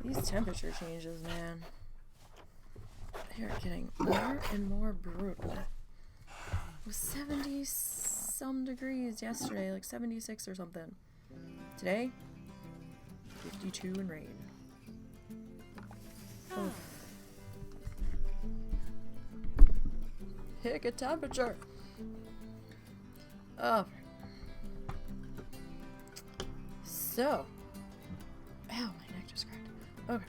These temperature changes, man. They're getting more and more brutal. It was 70 some degrees yesterday, like 76 or something. Today, 52 and rain. Oh. Pick a temperature. Oh. So. Ow, my neck just cracked. Okay.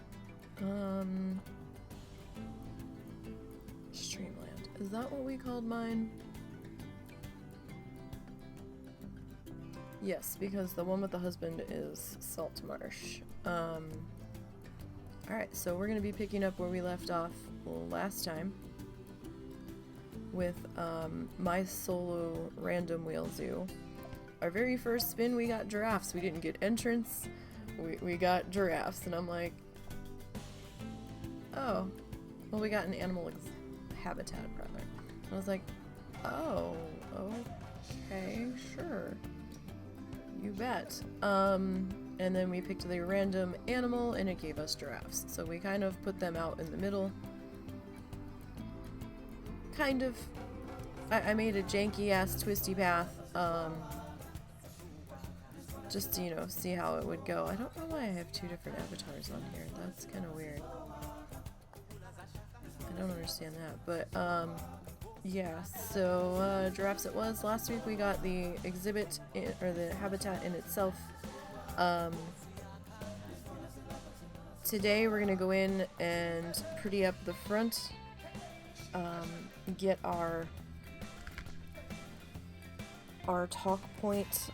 Streamland. Is that what we called mine? Yes, because the one with the husband is Salt Marsh. Alright, so we're gonna be picking up where we left off last time with my solo random wheel zoo. Our very first spin we got giraffes. We didn't get entrance, we got giraffes, and I'm like, oh, well, we got an animal habitat rather. And I was like, oh, okay, sure, you bet. And then we picked the random animal and it gave us giraffes. So we kind of put them out in the middle. Kind of. I made a janky ass twisty path. Just to, you know, see how it would go. I don't know why I have two different avatars on here. That's kind of weird. I don't understand that. But, yeah. So, giraffes it was. Last week we got the exhibit, or the habitat in itself. Today we're gonna go in and pretty up the front, get our talk point,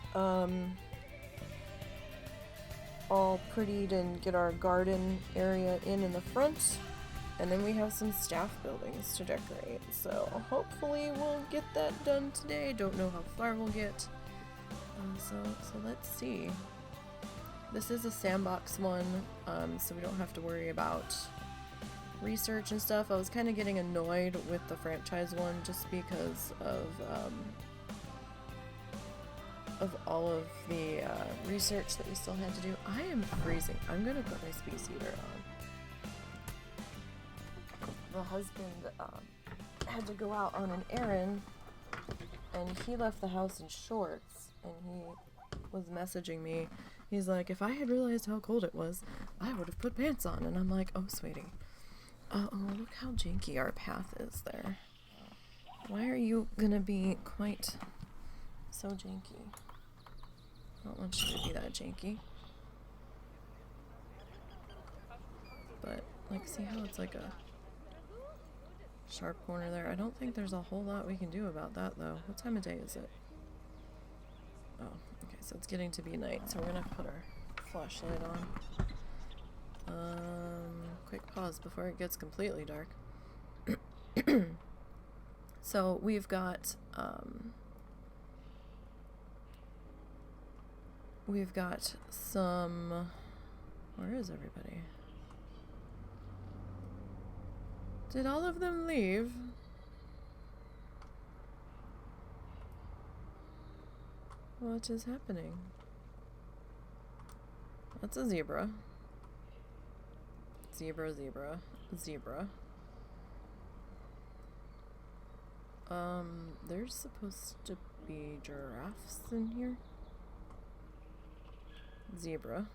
all prettied and get our garden area in the front, and then we have some staff buildings to decorate, so hopefully we'll get that done today. Don't know how far we'll get, so let's see. This is a Sandbox one, so we don't have to worry about research and stuff. I was kind of getting annoyed with the franchise one just because of all of the research that we still had to do. I am freezing. I'm gonna put my space heater on. The husband had to go out on an errand, and he left the house in shorts, and he was messaging me. He's like, if I had realized how cold it was, I would have put pants on. And I'm like, oh, sweetie. Oh, look how janky our path is there. Why are you gonna be quite so janky? I don't want you to be that janky. But, like, see how it's like a sharp corner there? I don't think there's a whole lot we can do about that, though. What time of day is it? Oh, okay, so it's getting to be night, so we're gonna put our flashlight on. Quick pause before it gets completely dark. So we've got some, where is everybody? Did all of them leave? What is happening? That's a zebra. Zebra. There's supposed to be giraffes in here. Zebra.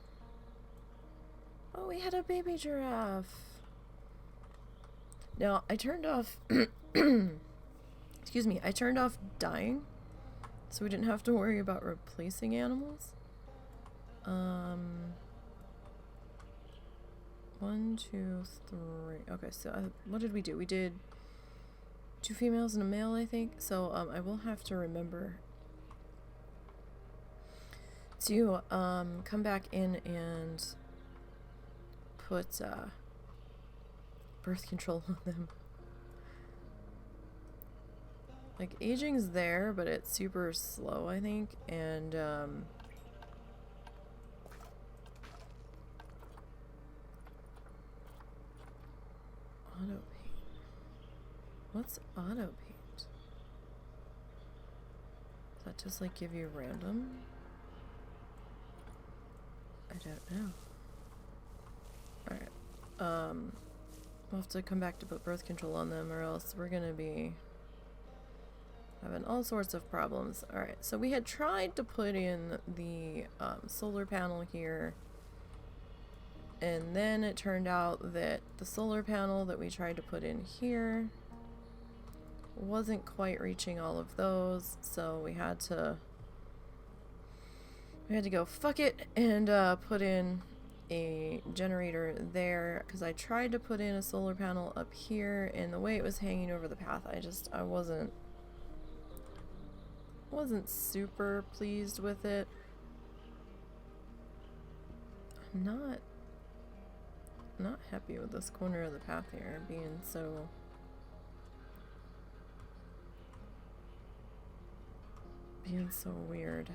Oh, we had a baby giraffe. Now, I turned off excuse me, I turned off dying, so we didn't have to worry about replacing animals. 1, 2, 3. Okay, so what did we do? We did 2 females and a male, I think. So I will have to remember to come back in and put birth control on them. Like, aging's there, but it's super slow, I think, and auto pay. What's auto paint? Does that just like give you random? I don't know. Alright. We'll have to come back to put birth control on them or else we're gonna be having all sorts of problems. Alright, so we had tried to put in the solar panel here, and then it turned out that the solar panel that we tried to put in here wasn't quite reaching all of those, so we had to go fuck it and put in a generator there, because I tried to put in a solar panel up here, and the way it was hanging over the path, I wasn't super pleased with it. I'm not happy with this corner of the path here being so weird.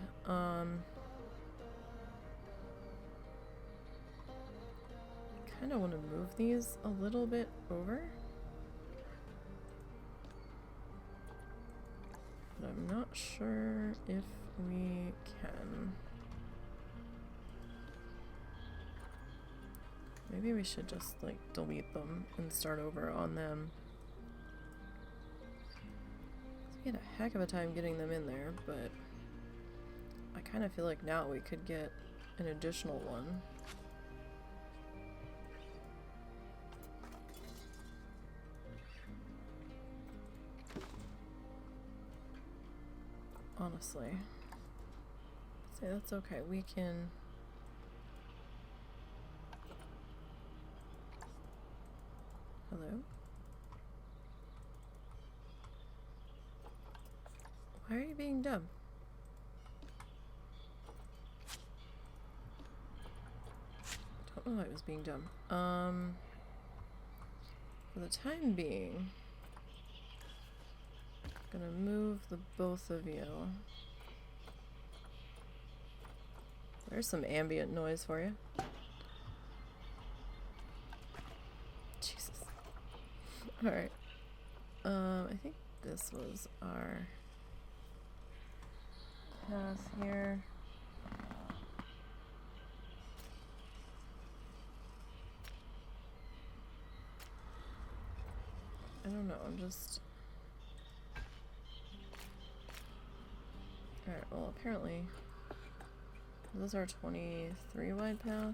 Kind of want to move these a little bit over, but I'm not sure if we can. Maybe we should just like delete them and start over on them. We had a heck of a time getting them in there, but I kind of feel like now we could get an additional one. Honestly. Say that's okay. We can... Hello? Why are you being dumb? I don't know why I was being dumb. For the time being, I'm gonna move the both of you. There's some ambient noise for you. Jesus. Alright. I think this was our path here. I don't know, I'm just... Alright, well apparently this is our 23 wide path.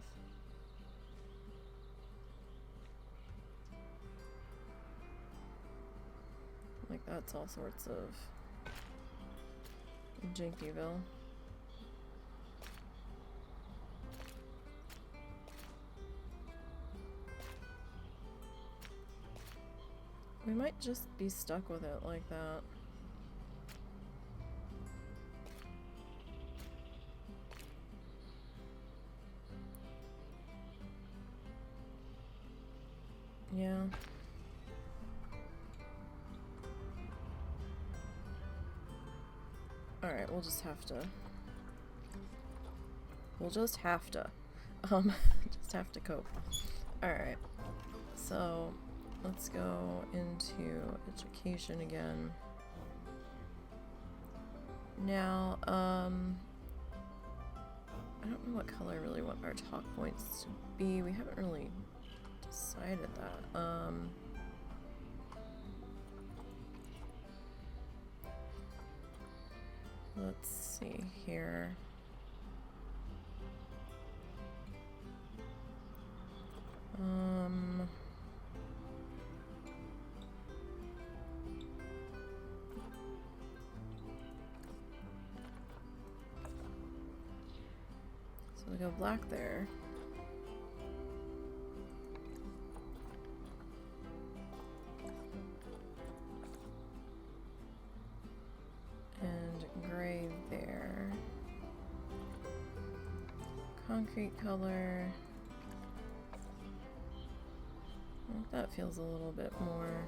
Like that's all sorts of Jinkyville. We might just be stuck with it like that. Yeah. Alright, we'll just have to just have to cope. Alright. So let's go into education again. Now, I don't know what color I really want our talk points to be. We haven't really decided that. Let's see here. So we go black there. And gray there. Concrete color. I think that feels a little bit more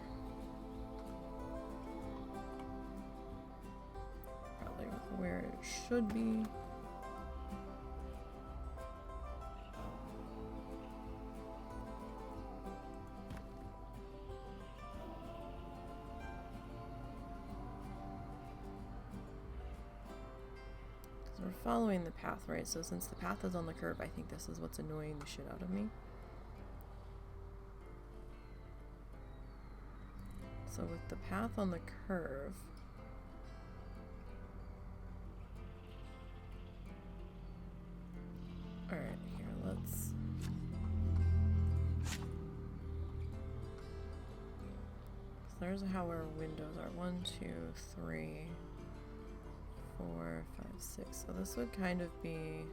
probably where it should be. So we're following the path, right? So since the path is on the curve, I think this is what's annoying the shit out of me. So with the path on the curve, alright, here, let's... So there's how our windows are. 1, 2, 3, 4, 5, 6. So this would kind of be...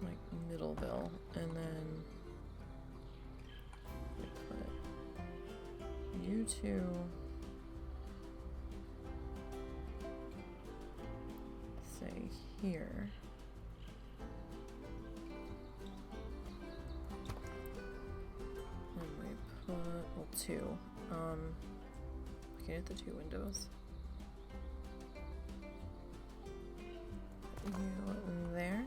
like Middleville, and then we put you two say here. And we put, well, 2. Looking at the 2 windows. You there.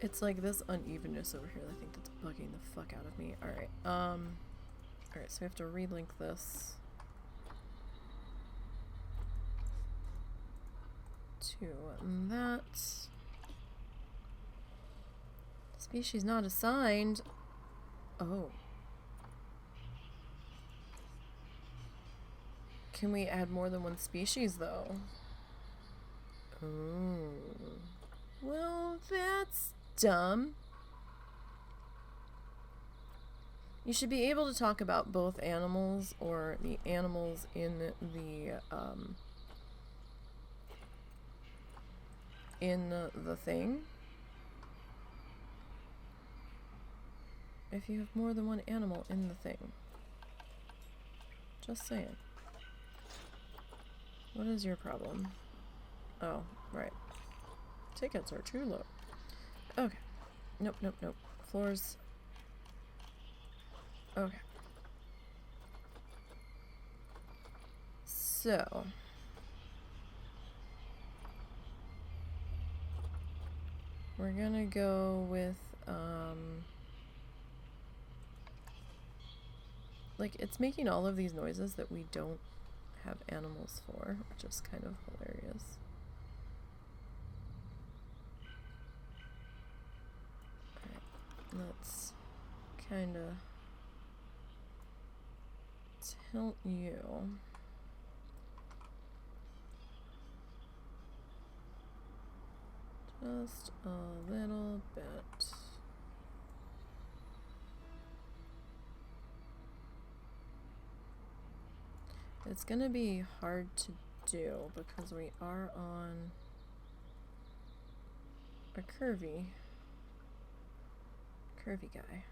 It's like this unevenness over here, I think that's bugging the fuck out of me. Alright, alright, so we have to relink this to that. Species not assigned. Oh. Can we add more than one species, though? Oh. Well, that's dumb. You should be able to talk about both animals or the animals in the thing. If you have more than one animal in the thing. Just saying. What is your problem? Oh, right. Tickets are too low. Okay. Nope, nope, nope. Floors. Okay. So. We're gonna go with, like, it's making all of these noises that we don't have animals for, which is kind of hilarious. Let's kind of tilt you. Just a little bit. It's gonna be hard to do because we are on a curvy guy.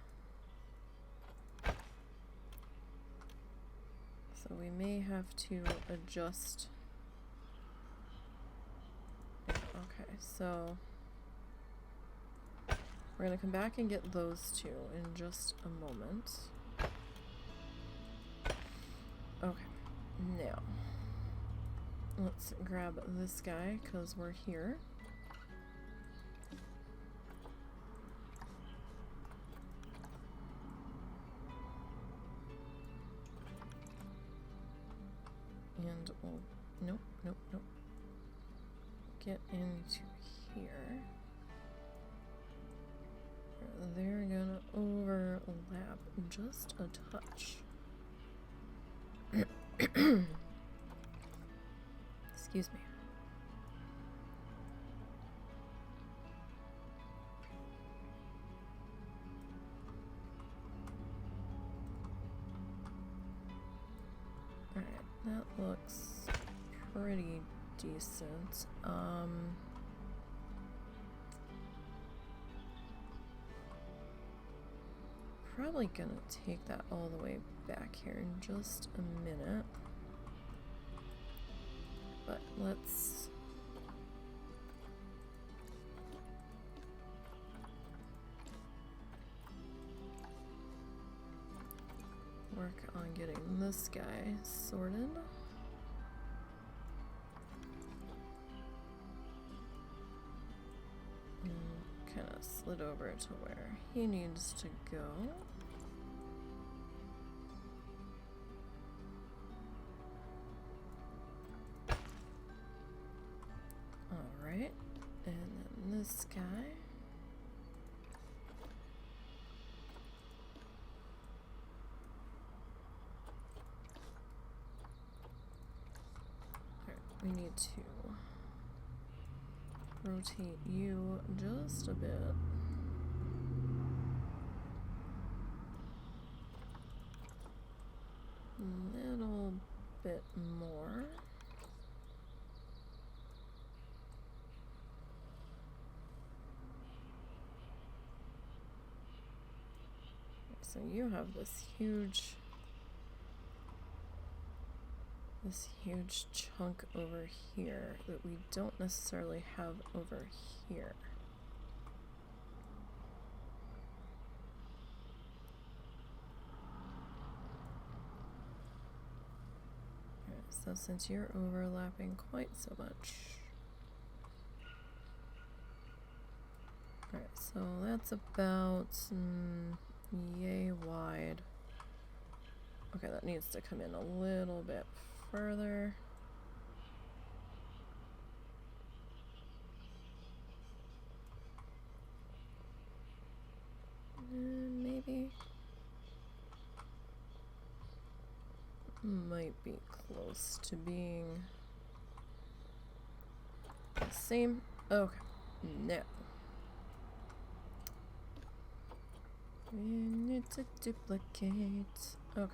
So we may have to adjust. Okay, so we're gonna come back and get those two in just a moment. Okay, now let's grab this guy because we're here. And we'll, nope, nope, nope. Get into here. They're gonna overlap just a touch. Excuse me. Alright, that looks pretty decent. Probably gonna take that all the way back here in just a minute. But let's work on getting this guy sorted. kind of slid over to where he needs to go. Alright, and then this guy. We need to rotate you just a bit. A little bit more. So you have this huge chunk over here that we don't necessarily have over here. Alright, so since you're overlapping quite so much. Alright, so that's about yay wide. Okay, that needs to come in a little bit further. Maybe. Might be close to being the same. Okay, no. We need to duplicate. Okay.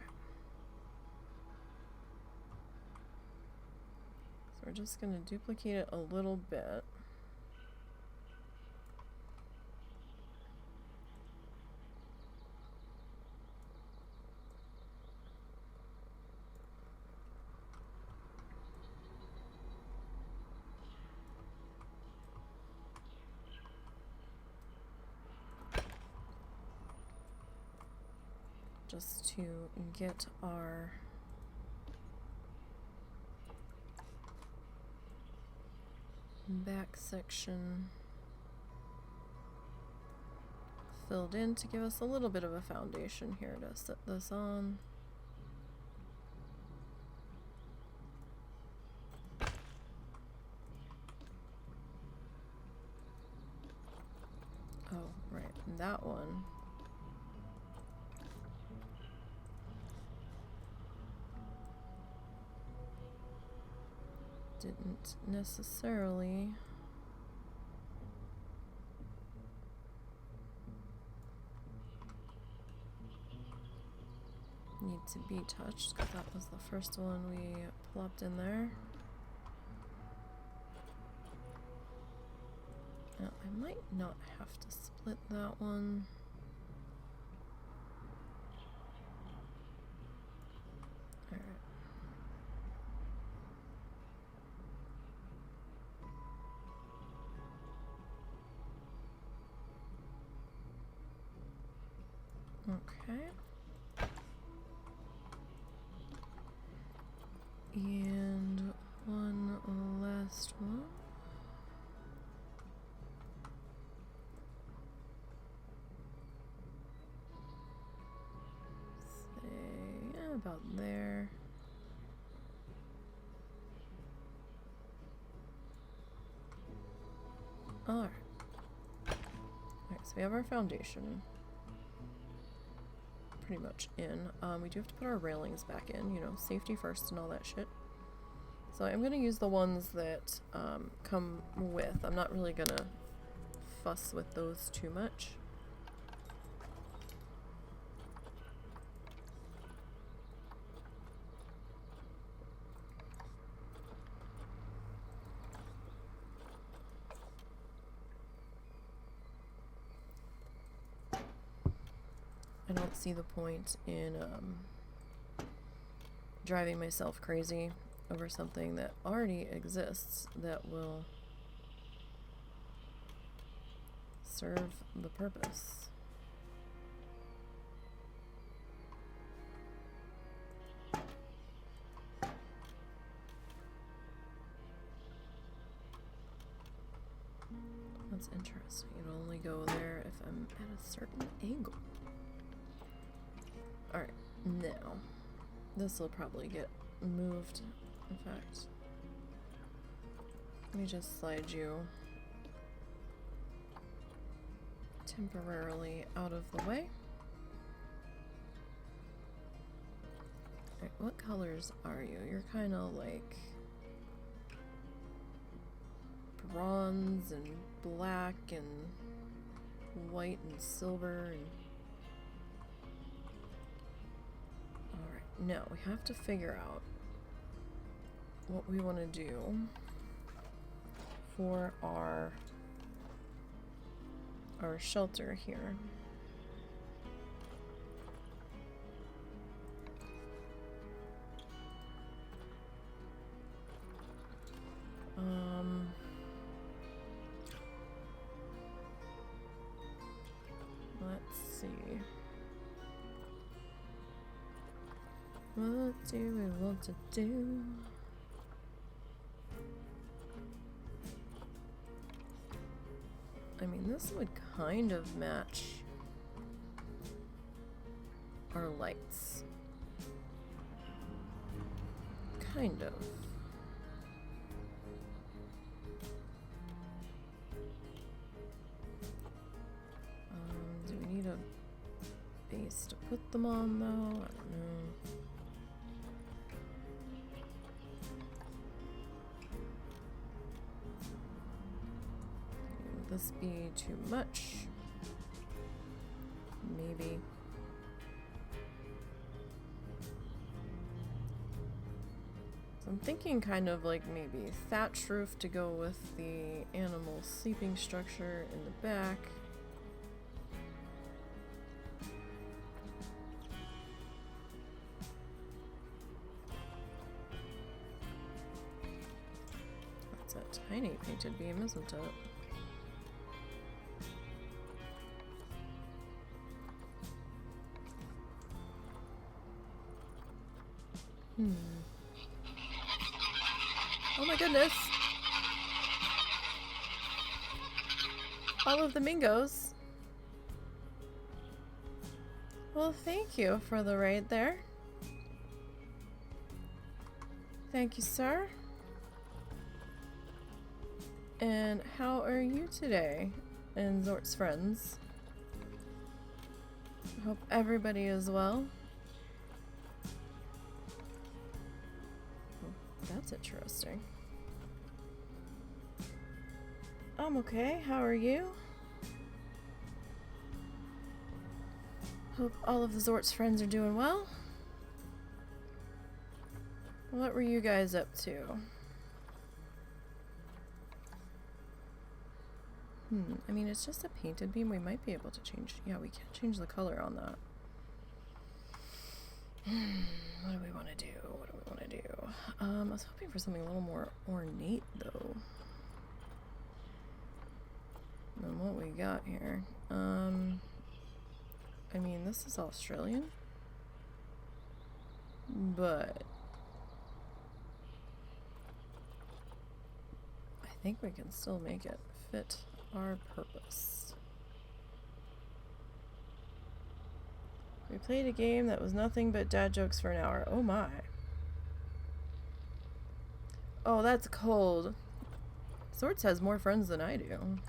So we're just going to duplicate it a little bit. Just to get our back section filled in to give us a little bit of a foundation here to set this on. Oh, right, and that one. Didn't necessarily need to be touched because that was the first one we plopped in there. Now, I might not have to split that one. Alright. Okay. And one last one. Say, yeah, about there. Alright. Alright, so we have our foundation pretty much in. We do have to put our railings back in, you know, safety first and all that shit. So I'm going to use the ones that come with. I'm not really going to fuss with those too much. I don't see the point in driving myself crazy over something that already exists that will serve the purpose. That's interesting. It'll only go there if I'm at a certain angle. Alright, now. This will probably get moved. In fact, let me just slide you temporarily out of the way. Alright, what colors are you? You're kind of like bronze and black and white and silver and... Alright, now we have to figure out what we want to do for our shelter here. Let's see. What do we want to do? I mean, this would kind of match our lights. Kind of. Do we need a base to put them on, though? I don't know. Would this be too much? Maybe. So I'm thinking kind of like maybe thatch roof to go with the animal sleeping structure in the back. That's a tiny painted beam, isn't it? Oh my goodness! All of the Mingos. Well, thank you for the raid there. Thank you, sir. And how are you today? And Zort's friends. I hope everybody is well. That's interesting. I'm okay. How are you? Hope all of the Zort's friends are doing well. What were you guys up to? I mean, it's just a painted beam. We might be able to change. Yeah, we can change the color on that. What do we want to do? What do we want to do? I was hoping for something a little more ornate, though, than what we got here. I mean, this is Australian, but I think we can still make it fit our purpose. We played a game that was nothing but dad jokes for an hour. Oh my. Oh, that's cold. Swords has more friends than I do.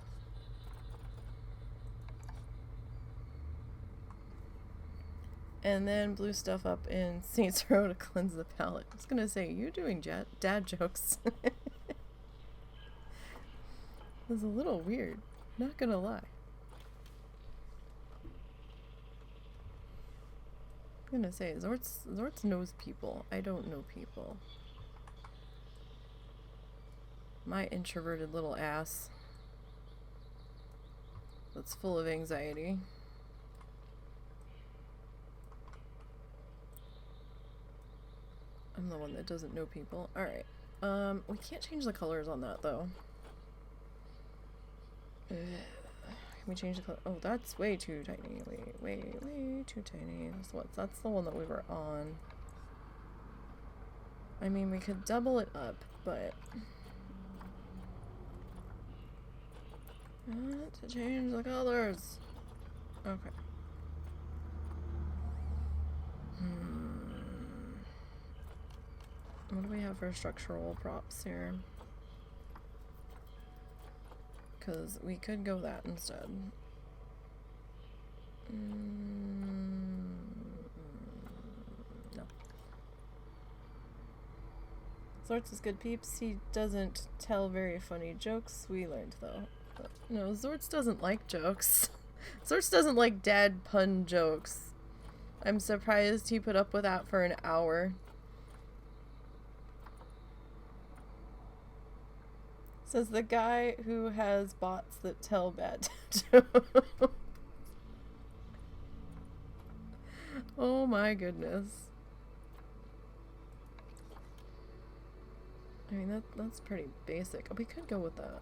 And then blew stuff up in Saints Row to cleanse the palate. I was gonna say, you're doing dad jokes. It was a little weird. Not gonna lie. I'm gonna say, Zort's knows people. I don't know people. My introverted little ass that's full of anxiety. I'm the one that doesn't know people. Alright. We can't change the colors on that, though. Can we change the color? Oh, that's way too tiny. Way too tiny. That's the one that we were on. I mean, we could double it up, but To change the colors. Okay. What do we have for structural props here? Because we could go that instead. No. Zorts is good, peeps. He doesn't tell very funny jokes. We learned, though. No, Zorts doesn't like jokes. Zorts doesn't like dad pun jokes. I'm surprised he put up with that for an hour. Says the guy who has bots that tell bad jokes. Oh my goodness. I mean, that's pretty basic. We could go with that.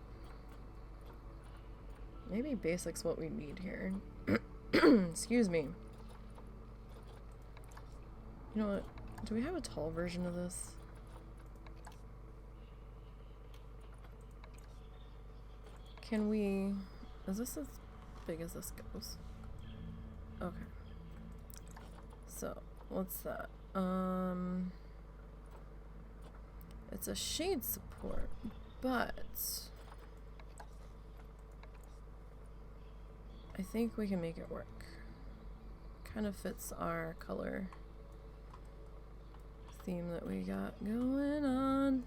Maybe basic's what we need here. Excuse me. You know what? Do we have a tall version of this? Can we... Is this as big as this goes? Okay. So, what's that? It's a shade support, but I think we can make it work. Kind of fits our color theme that we got going on.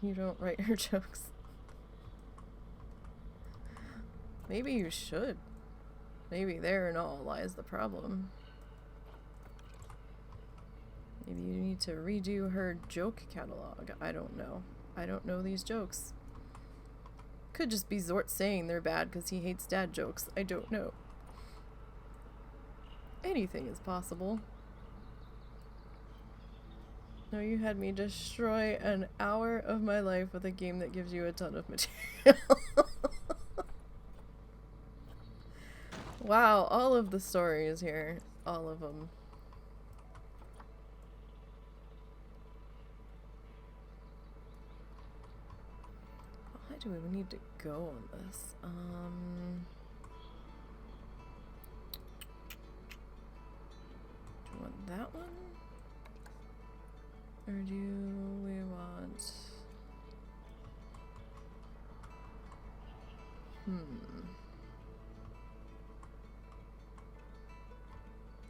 You don't write your jokes. Maybe you should. Maybe therein all lies the problem. Maybe you need to redo her joke catalog. I don't know. I don't know these jokes. Could just be Zort saying they're bad because he hates dad jokes. I don't know. Anything is possible. No, you had me destroy an hour of my life with a game that gives you a ton of material. Wow, all of the stories here. All of them. How do we need to go on this? Do you want that one? Or do we want...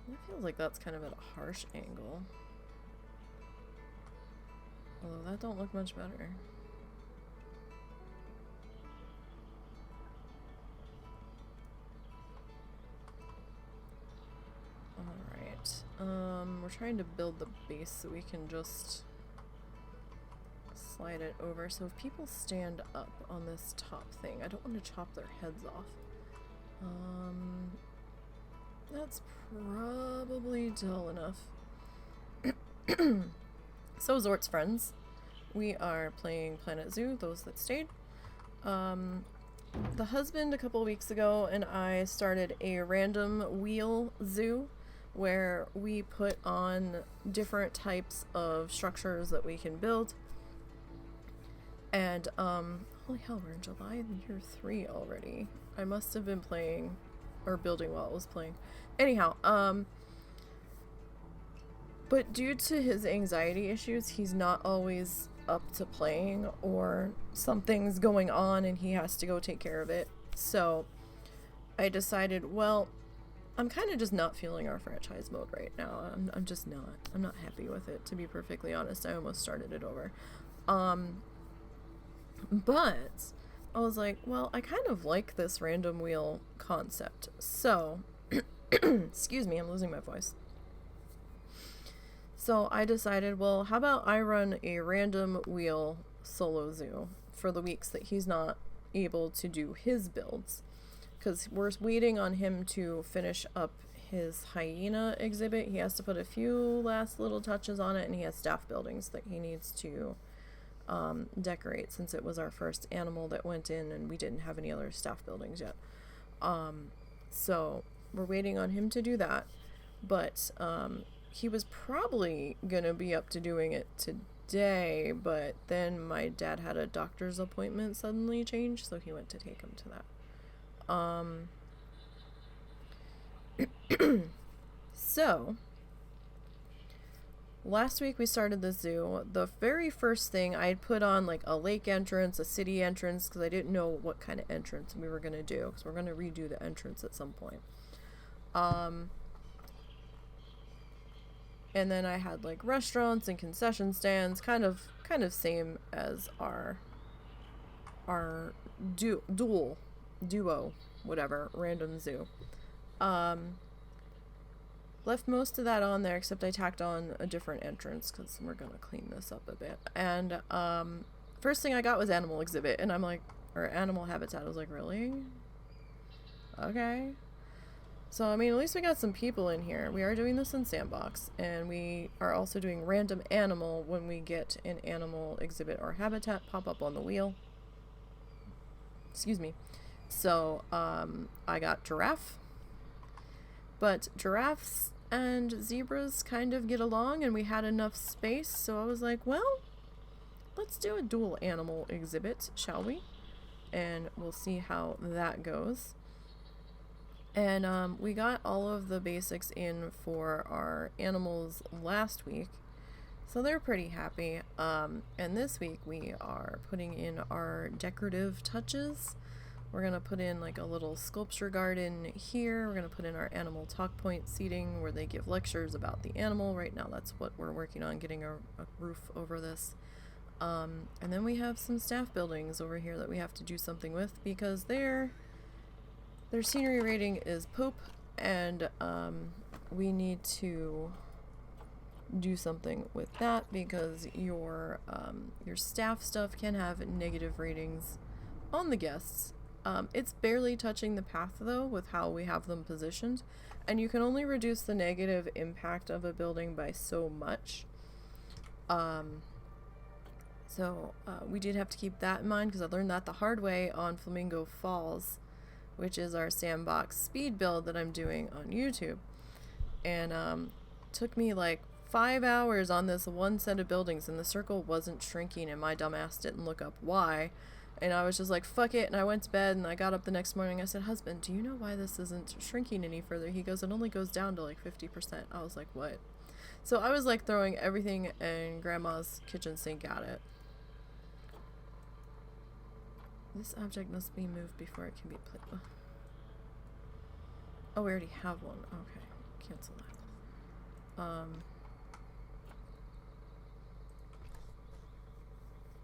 It feels like that's kind of at a harsh angle. Although that don't look much better. Alright. We're trying to build the base so we can just slide it over. So if people stand up on this top thing, I don't want to chop their heads off. That's probably dull enough. So Zort's friends, we are playing Planet Zoo, those that stayed. The husband a couple weeks ago and I started a random wheel zoo where we put on different types of structures that we can build. And holy hell, we're in July year 3 already. I must have been playing or building while it was playing. Anyhow, but due to his anxiety issues, he's not always up to playing, or something's going on and he has to go take care of it. So I decided, well, I'm kind of just not feeling our franchise mode right now. I'm just not. I'm not happy with it, to be perfectly honest. I almost started it over. But I was like, well, I kind of like this random wheel concept. So, excuse me, I'm losing my voice. So I decided, well, how about I run a random wheel solo zoo for the weeks that he's not able to do his builds. Because we're waiting on him to finish up his hyena exhibit. He has to put a few last little touches on it, and he has staff buildings that he needs to decorate, since it was our first animal that went in and we didn't have any other staff buildings yet. So we're waiting on him to do that, but he was probably gonna be up to doing it today, but then my dad had a doctor's appointment suddenly change, so he went to take him to that. So, last week we started the zoo. The very first thing I had put on like a lake entrance, a city entrance, because I didn't know what kind of entrance we were going to do, because we're going to redo the entrance at some point. And then I had like restaurants and concession stands, kind of same as our duo, whatever, random zoo. Left most of that on there, except I tacked on a different entrance because we're gonna clean this up a bit. And first thing I got was animal exhibit, and I'm like, or animal habitat. I was like, really? Okay. So, I mean, at least we got some people in here. We are doing this in Sandbox, and we are also doing random animal when we get an animal exhibit or habitat pop up on the wheel. Excuse me. So, I got giraffe. But giraffes and zebras kind of get along, and we had enough space, so I was like, well, let's do a dual animal exhibit, shall we? And we'll see how that goes. And we got all of the basics in for our animals last week, so they're pretty happy. And this week we are putting in our decorative touches. We're going to put in like a little sculpture garden here. We're going to put in our animal talk point seating where they give lectures about the animal. Right now that's what we're working on, getting a roof over this. And then we have some staff buildings over here that we have to do something with because their scenery rating is poop, and we need to do something with that because your staff stuff can have negative ratings on the guests. It's barely touching the path though with how we have them positioned, and you can only reduce the negative impact of a building by so much. So we did have to keep that in mind because I learned that the hard way on Flamingo Falls, which is our Sandbox speed build that I'm doing on YouTube. And took me like 5 hours on this one set of buildings, and the circle wasn't shrinking, and my dumbass didn't look up why. And I was just like, fuck it, and I went to bed, and I got up the next morning. I said, husband, do you know why this isn't shrinking any further? He goes, it only goes down to like 50%. I was like, what? So I was like throwing everything in grandma's kitchen sink at it. This object must be moved before it can be played with. Oh, we already have one. Okay, cancel that.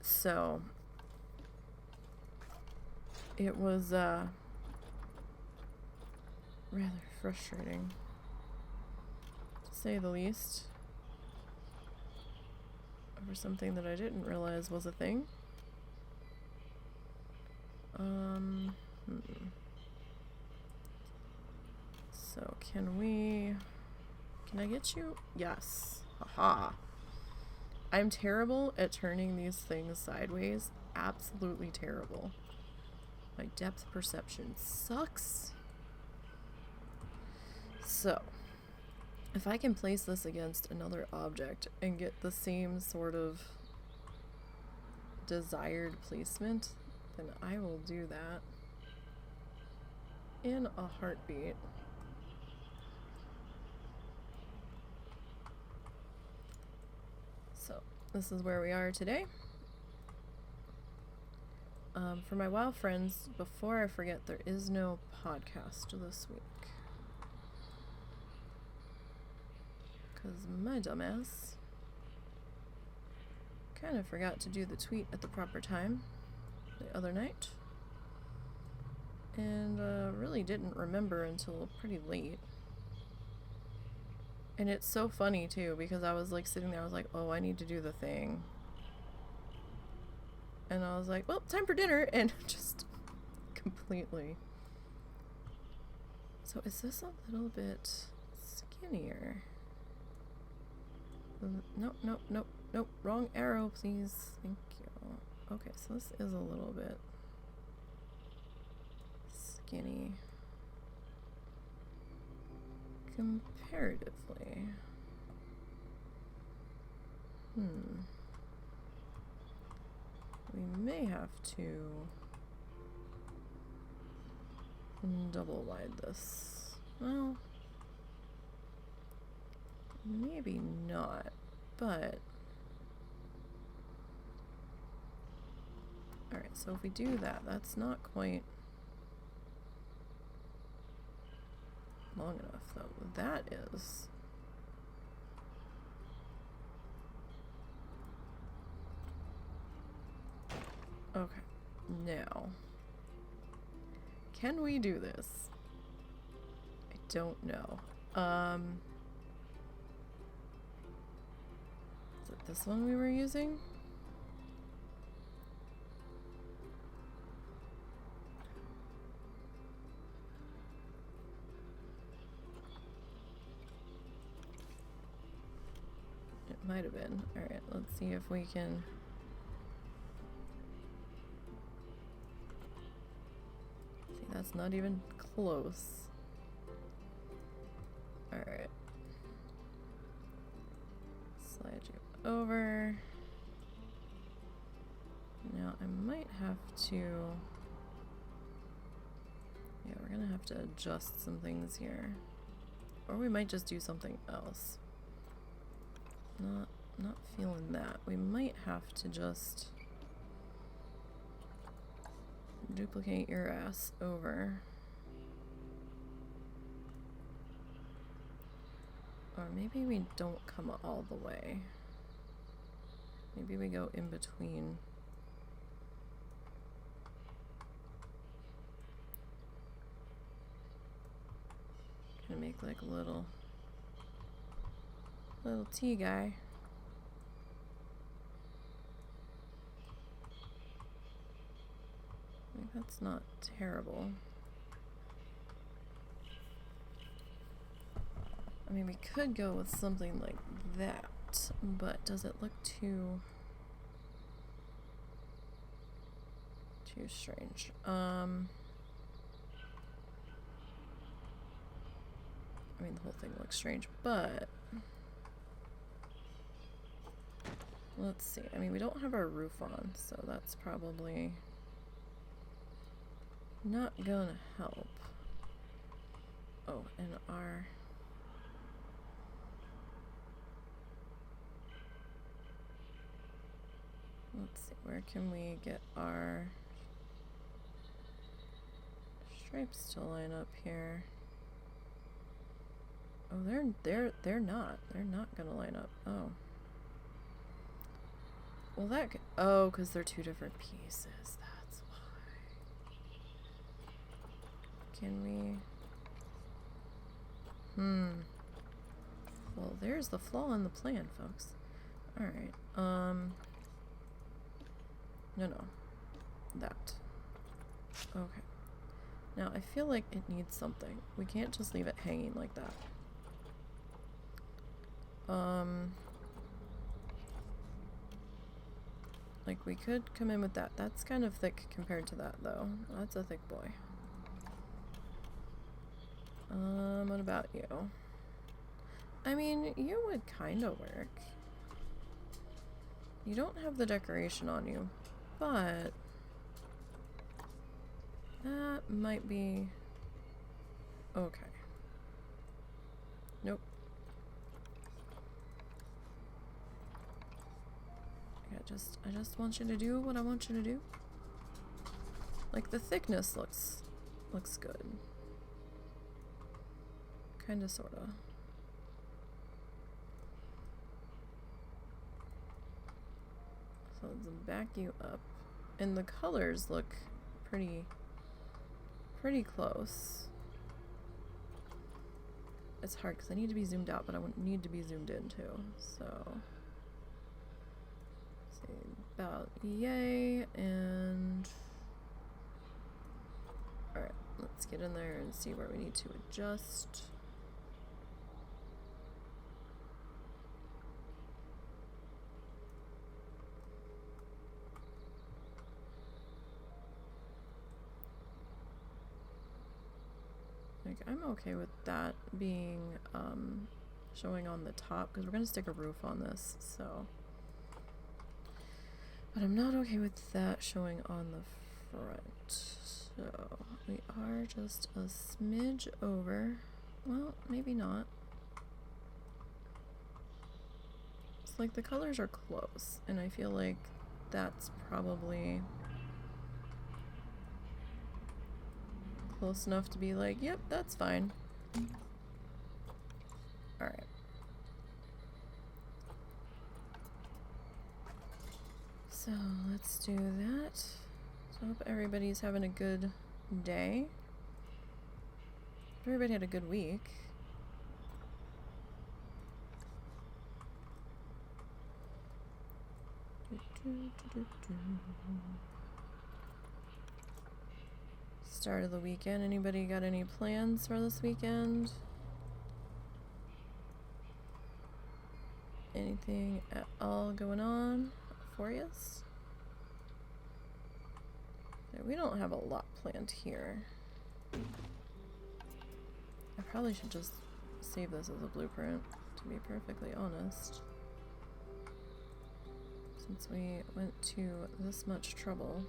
So it was rather frustrating, to say the least, over something that I didn't realize was a thing. So can I get you? Yes. Haha. I'm terrible at turning these things sideways. Absolutely terrible. My depth perception sucks. So, if I can place this against another object and get the same sort of desired placement, then I will do that in a heartbeat. So, this is where we are today. For my WoW friends, before I forget, there is no podcast this week. Because my dumbass kind of forgot to do the tweet at the proper time the other night. And really didn't remember until pretty late. And it's so funny too, because I was like sitting there, I was like, oh, I need to do the thing. And I was like, well, time for dinner, and just completely. So is this a little bit skinnier? Nope, wrong arrow, please. Thank you. Okay, so this is a little bit skinny. Comparatively. may have to double wide this. Well, maybe not, but alright, so if we do that, that's not quite long enough though. That is. Okay, now, can we do this? I don't know. Is it this one we were using? It might have been. Alright, let's see if we can. See, that's not even close. Alright. Slide you over. Now I might have to. Yeah, we're gonna have to adjust some things here. Or we might just do something else. Not feeling that. We might have to just duplicate your ass over. Or maybe we don't come all the way. Maybe we go in between. Gonna make like a little T guy. Like, that's not terrible. I mean, we could go with something like that, but does it look too strange? I mean, the whole thing looks strange, but let's see. I mean, we don't have our roof on, so that's probably not gonna help. Oh, and our... Let's see, where can we get our stripes to line up here? Oh, they're not. They're not gonna line up. Oh. Well, that could, oh, because they're two different pieces. That's why. Can we? Well, there's the flaw in the plan, folks. All right. No. That. Okay. Now, I feel like it needs something. We can't just leave it hanging like that. Like, we could come in with that. That's kind of thick compared to that, though. That's a thick boy. What about you? I mean, you would kind of work. You don't have the decoration on you, but that might be okay. Nope. I just want you to do what I want you to do. Like, the thickness looks good. Kinda, sorta. So let's back you up. And the colors look pretty close. It's hard because I need to be zoomed out, but I need to be zoomed in too. So say about yay, and alright, let's get in there and see where we need to adjust. Like, I'm okay with that being showing on the top because we're gonna stick a roof on this, so But I'm not okay with that showing on the front. So we are just a smidge over. Well, maybe not. It's like the colors are close, and I feel like that's probably close enough to be like, yep, that's fine. Alright. So let's do that. So I hope everybody's having a good day. Everybody had a good week. Start of the weekend. Anybody got any plans for this weekend? Anything at all going on for you? We don't have a lot planned here. I probably should just save this as a blueprint, to be perfectly honest. Since we went to this much trouble.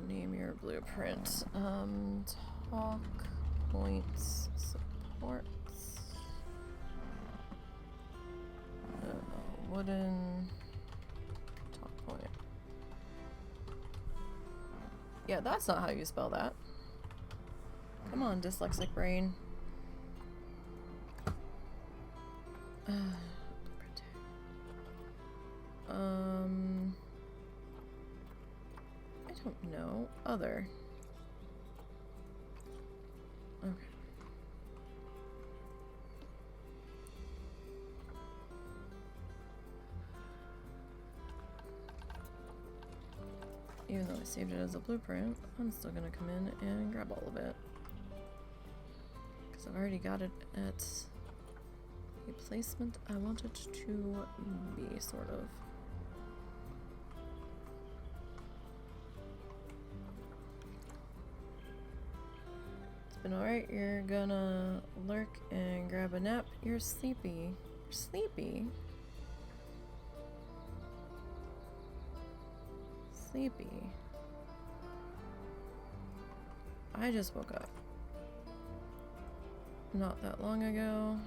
Name your blueprint. Talk points supports. Wooden talk point. Yeah, that's not how you spell that. Come on, dyslexic brain. I don't know. Other. Okay. Even though I saved it as a blueprint, I'm still gonna come in and grab all of it. Because I've already got it at a placement I want it to be, sort of. It's been alright, you're gonna lurk and grab a nap. You're sleepy. You're sleepy? Sleepy. I just woke up not that long ago,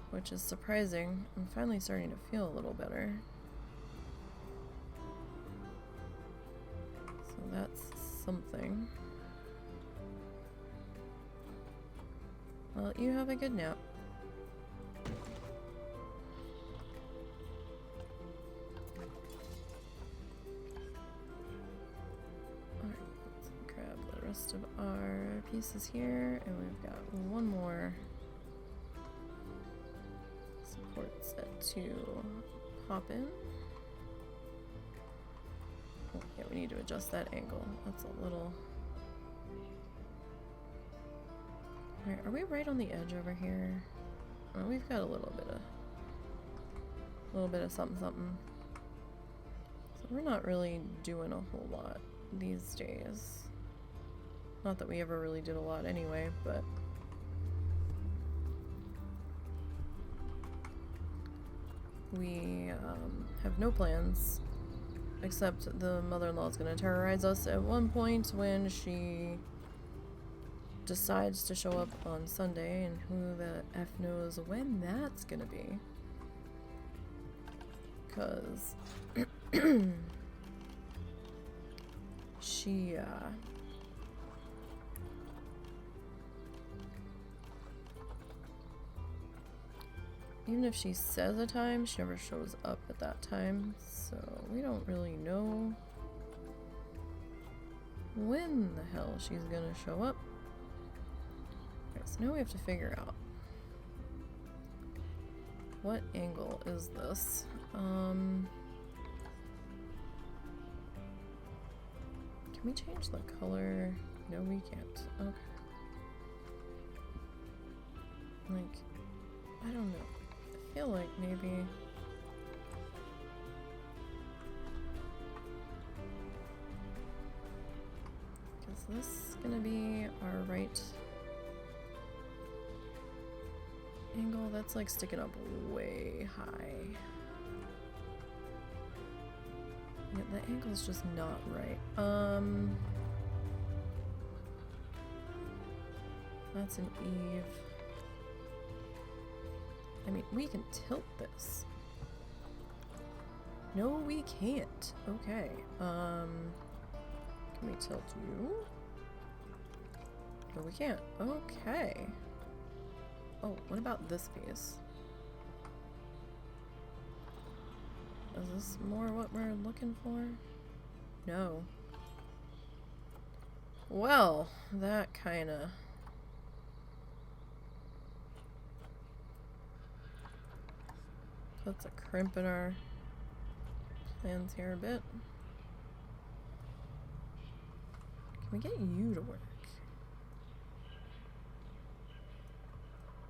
which is surprising. I'm finally starting to feel a little better, so that's something. Well, you have a good nap. Of our pieces here, and we've got one more support set to pop in. Oh, yeah, we need to adjust that angle. That's a little... Alright, are we right on the edge over here? Oh, we've got a little bit of something something. So we're not really doing a whole lot these days. Not that we ever really did a lot anyway, but we have no plans, except the mother-in-law is going to terrorize us at one point when she decides to show up on Sunday, and who the F knows when that's going to be. Because she, even if she says a time, she never shows up at that time, so we don't really know when the hell she's gonna show up. Alright, so now we have to figure out what angle is this. Can we change the color? No, we can't. Okay. Like, I don't know. I feel like maybe... Because this gonna be our right angle. That's like sticking up way high. Yeah, the angle's just not right. That's an eve. I mean, we can tilt this. No, we can't. Okay. Can we tilt you? No, we can't. Okay. Oh, what about this piece? Is this more what we're looking for? No. Well, that kinda... puts a crimp in our plans here a bit. Can we get you to work?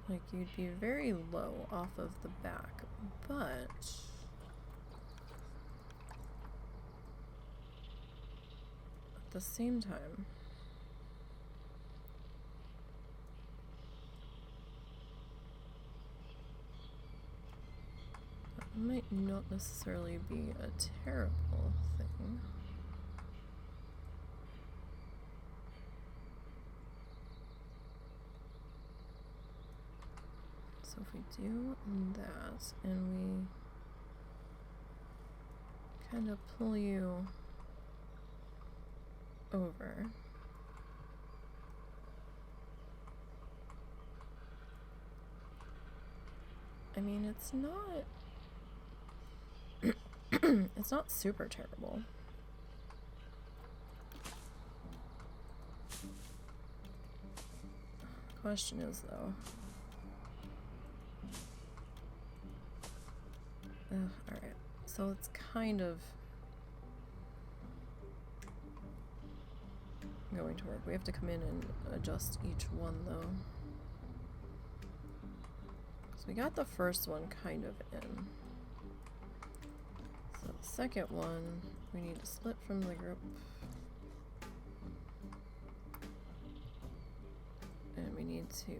Like, you'd be very low off of the back, but... at the same time... that might not necessarily be a terrible thing. So if we do that, and we kind of pull you over, I mean, it's not it's not super terrible. Question is though, alright, so it's kind of going to work. We have to come in and adjust each one though. So we got the first one kind of in. So the second one, we need to split from the group. And we need to...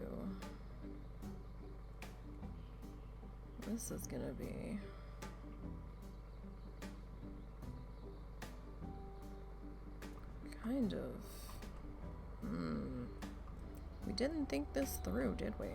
this is gonna be... kind of... we didn't think this through, did we?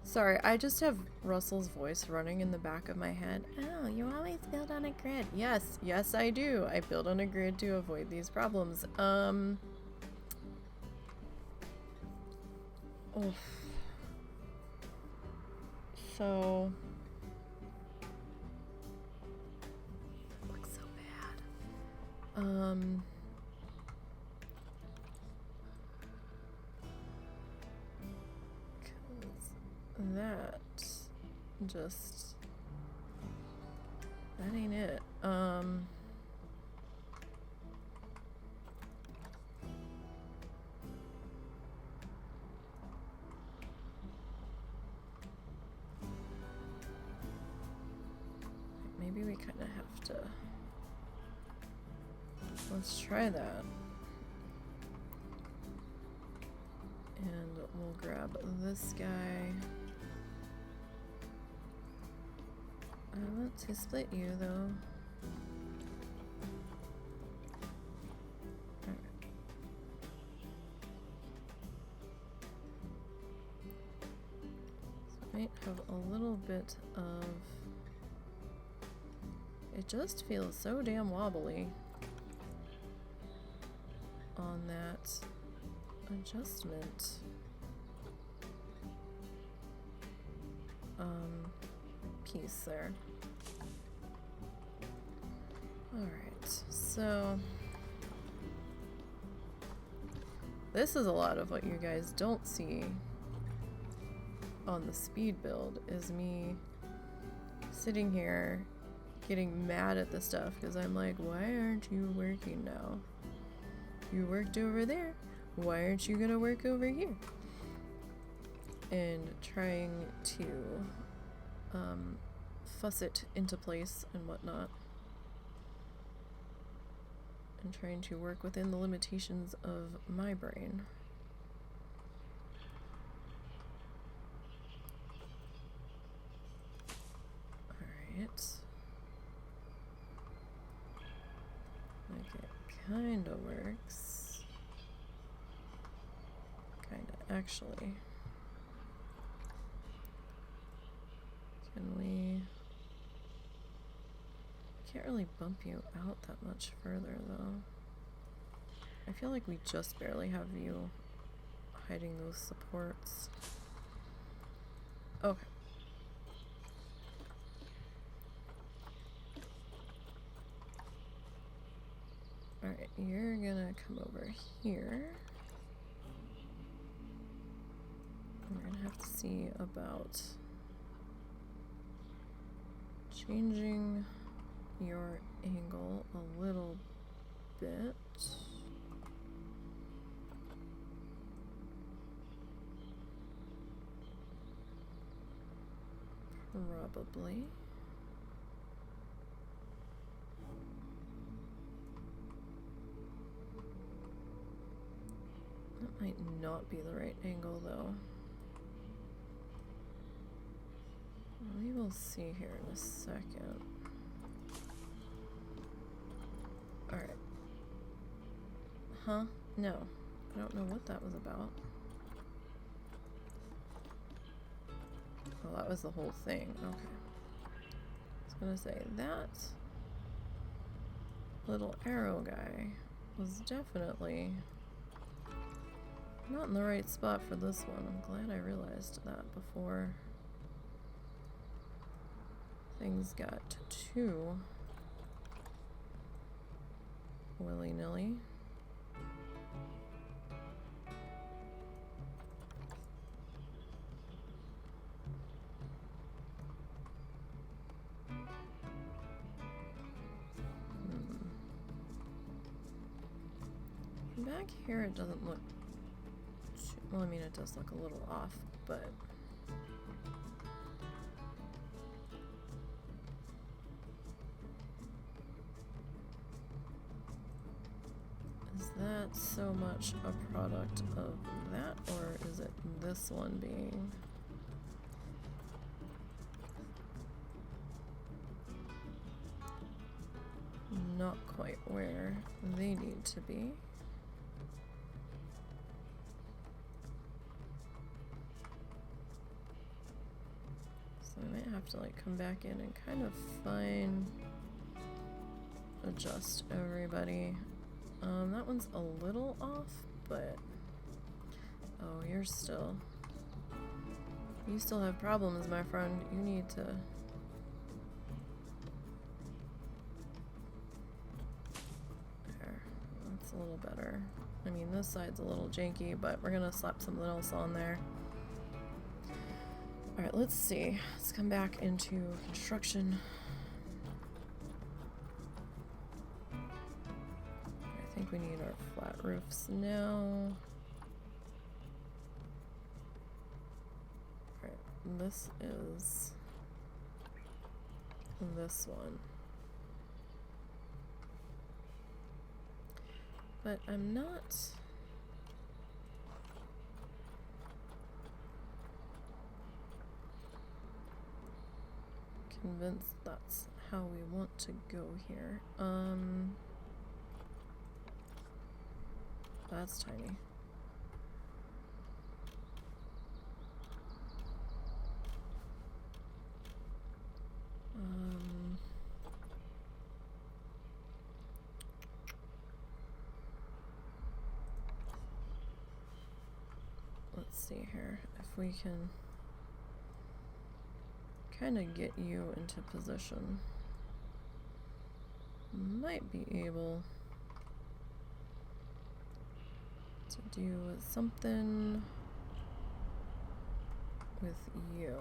Sorry, I just have Russell's voice running in the back of my head. Oh, you always build on a grid. Yes, yes I do. I build on a grid to avoid these problems. Oh. So... looks so bad. That just... that ain't it. Maybe we kind of have to... let's try that. And we'll grab this guy. I want to split you though. Alright. So I might have a little bit of... it just feels so damn wobbly on that adjustment piece there. Alright, so this is a lot of what you guys don't see on the speed build, is me sitting here getting mad at the stuff because I'm like, why aren't you working now? You worked over there. Why aren't you gonna work over here? And trying to fuss it into place and whatnot. And trying to work within the limitations of my brain. Alright. Like it kinda works. Kinda, actually. Can we... Can't really bump you out that much further, though. I feel like we just barely have you hiding those supports. Okay. Alright, you're gonna come over here. We're gonna have to see about changing your angle a little bit. Probably. That might not be the right angle, though. We will see here in a second. Alright. Huh? No. I don't know what that was about. Oh, that was the whole thing. Okay. I was gonna say, that little arrow guy was definitely not in the right spot for this one. I'm glad I realized that before things got too willy-nilly. Back here it doesn't look too, well, I mean it does look a little off, but is that so much a product of that, or is it this one being not quite where they need to be? So I might have to like come back in and kind of adjust everybody. That one's a little off, but oh, you still have problems, my friend. You need to there. That's a little better. I mean, this side's a little janky, but we're gonna slap something else on there. Alright, let's see. Let's come back into construction. I think we need our flat roofs now. Alright, this is this one. But I'm not convinced that's how we want to go here. That's tiny. Let's see here if we can kind of get you into position. Might be able to do something with you.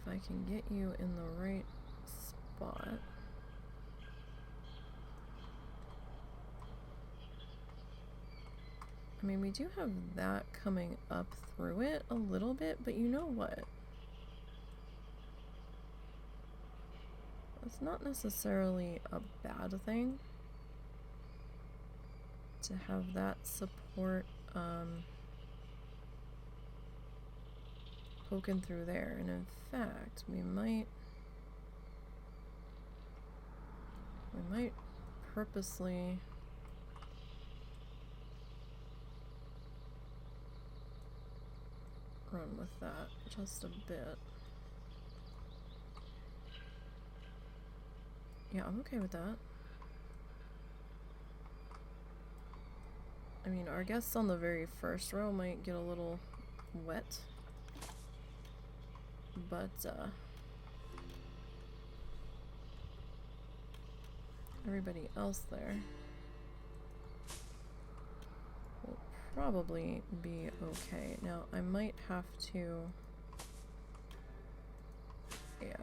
If I can get you in the right spot. I mean, we do have that coming up through it a little bit, but you know what? it's not necessarily a bad thing to have that support poking through there. And in fact, we might purposely run with that just a bit. Yeah, I'm okay with that. I mean, our guests on the very first row might get a little wet, but everybody else there will probably be okay. Now, I might have to... Yeah.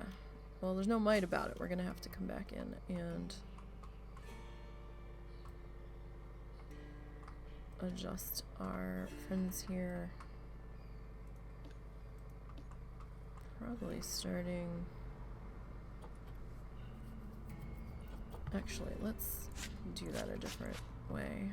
Well, there's no might about it. We're gonna have to come back in and adjust our friends here. Probably starting... Actually, let's do that a different way.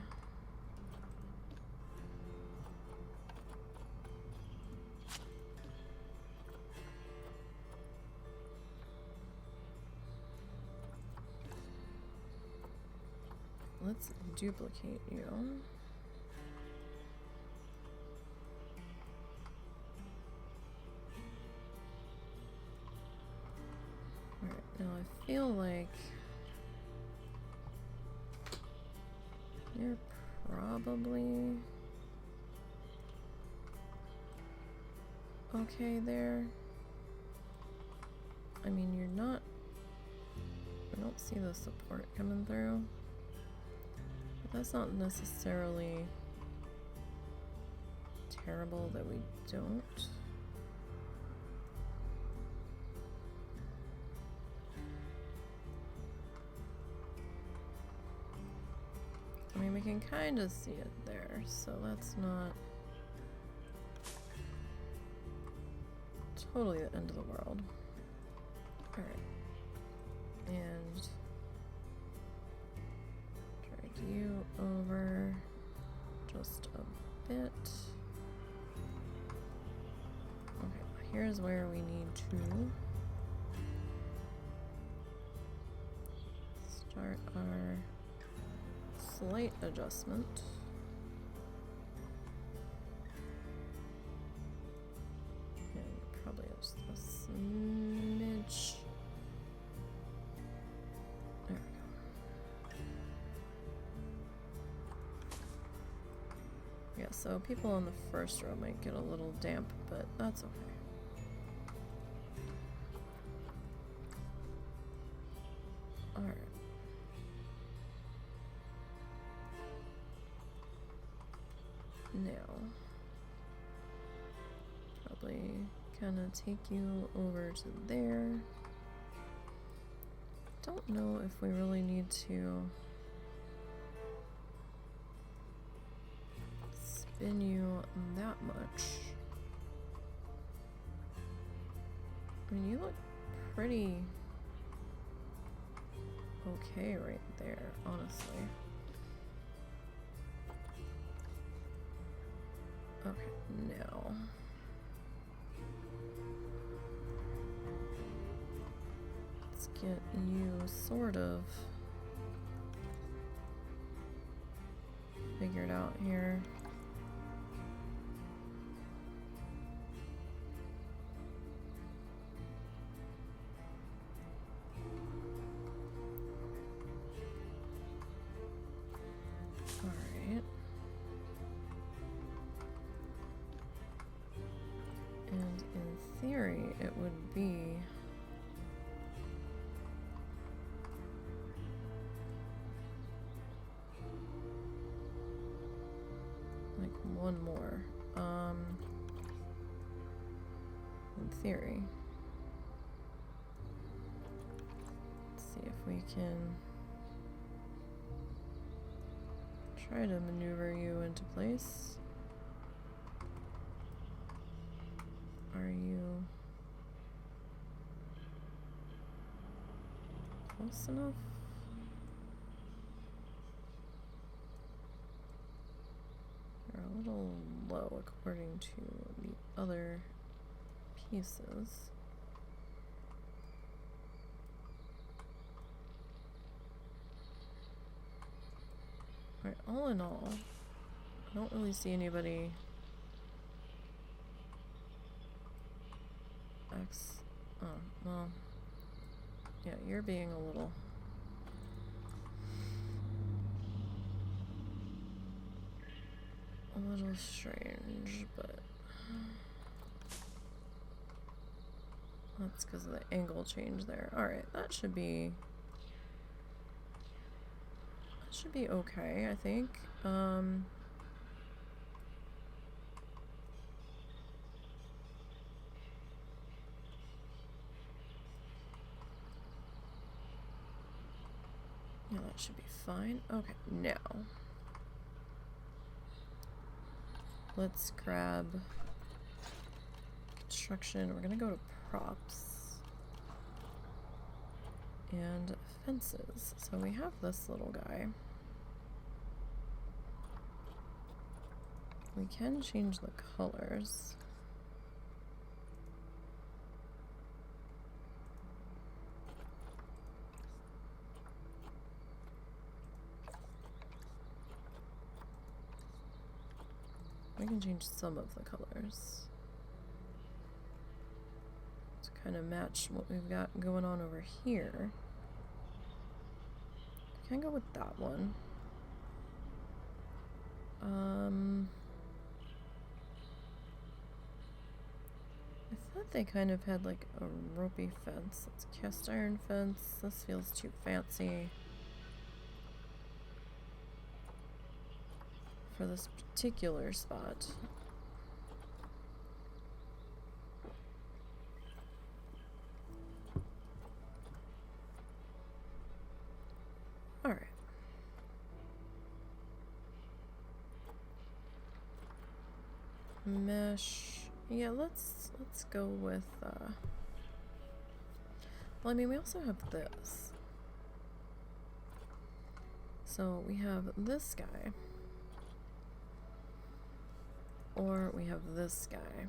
Let's duplicate you. Alright, now I feel like you're probably okay there. I mean, you're not... I don't see the support coming through. But that's not necessarily terrible that we don't. I mean, we can kind of see it there, so that's not totally the end of the world. Alright. And drag you over just a bit. Okay, here's where we need to start our slight adjustment. And probably just a smidge. There we go. Yeah, so people on the first row might get a little damp, but that's okay. Alright. Now, probably kind of take you over to there. Don't know if we really need to spin you that much. I mean, you look pretty okay right there, honestly. Okay, now let's get you sort of figured out here. Alright. And in theory, it would be like one more. In theory. Let's see if we can try to maneuver you into place. Are you... close enough? They're a little low according to the other pieces. Alright, all in all, I don't really see anybody oh, well, yeah, you're being a little strange, but that's because of the angle change there. Alright, that should be okay, I think. Yeah, that should be fine. Okay, now let's grab construction. We're gonna go to props and fences. So we have this little guy. We can change the colors. We can change some of the colors to kind of match what we've got going on over here. I can go with that one. I thought they kind of had like a ropey fence. It's cast iron fence. This feels too fancy for this particular spot. Alright. Mesh. Yeah, let's go with well, I mean, we also have this. So we have this guy. Or we have this guy.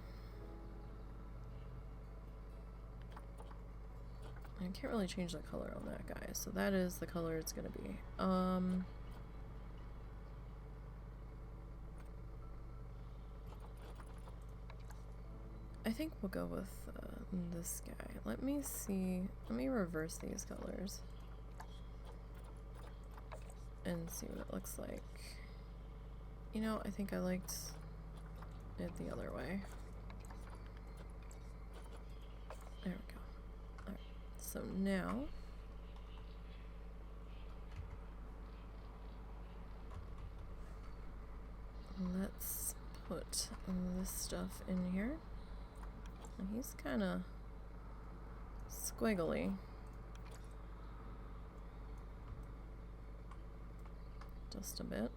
I can't really change the color on that guy, so that is the color it's gonna be. I think we'll go with this guy. Let me see. Let me reverse these colors and see what it looks like. You know, I think I liked it the other way. There we go. Alright, so now let's put this stuff in here. He's kind of squiggly. Just a bit.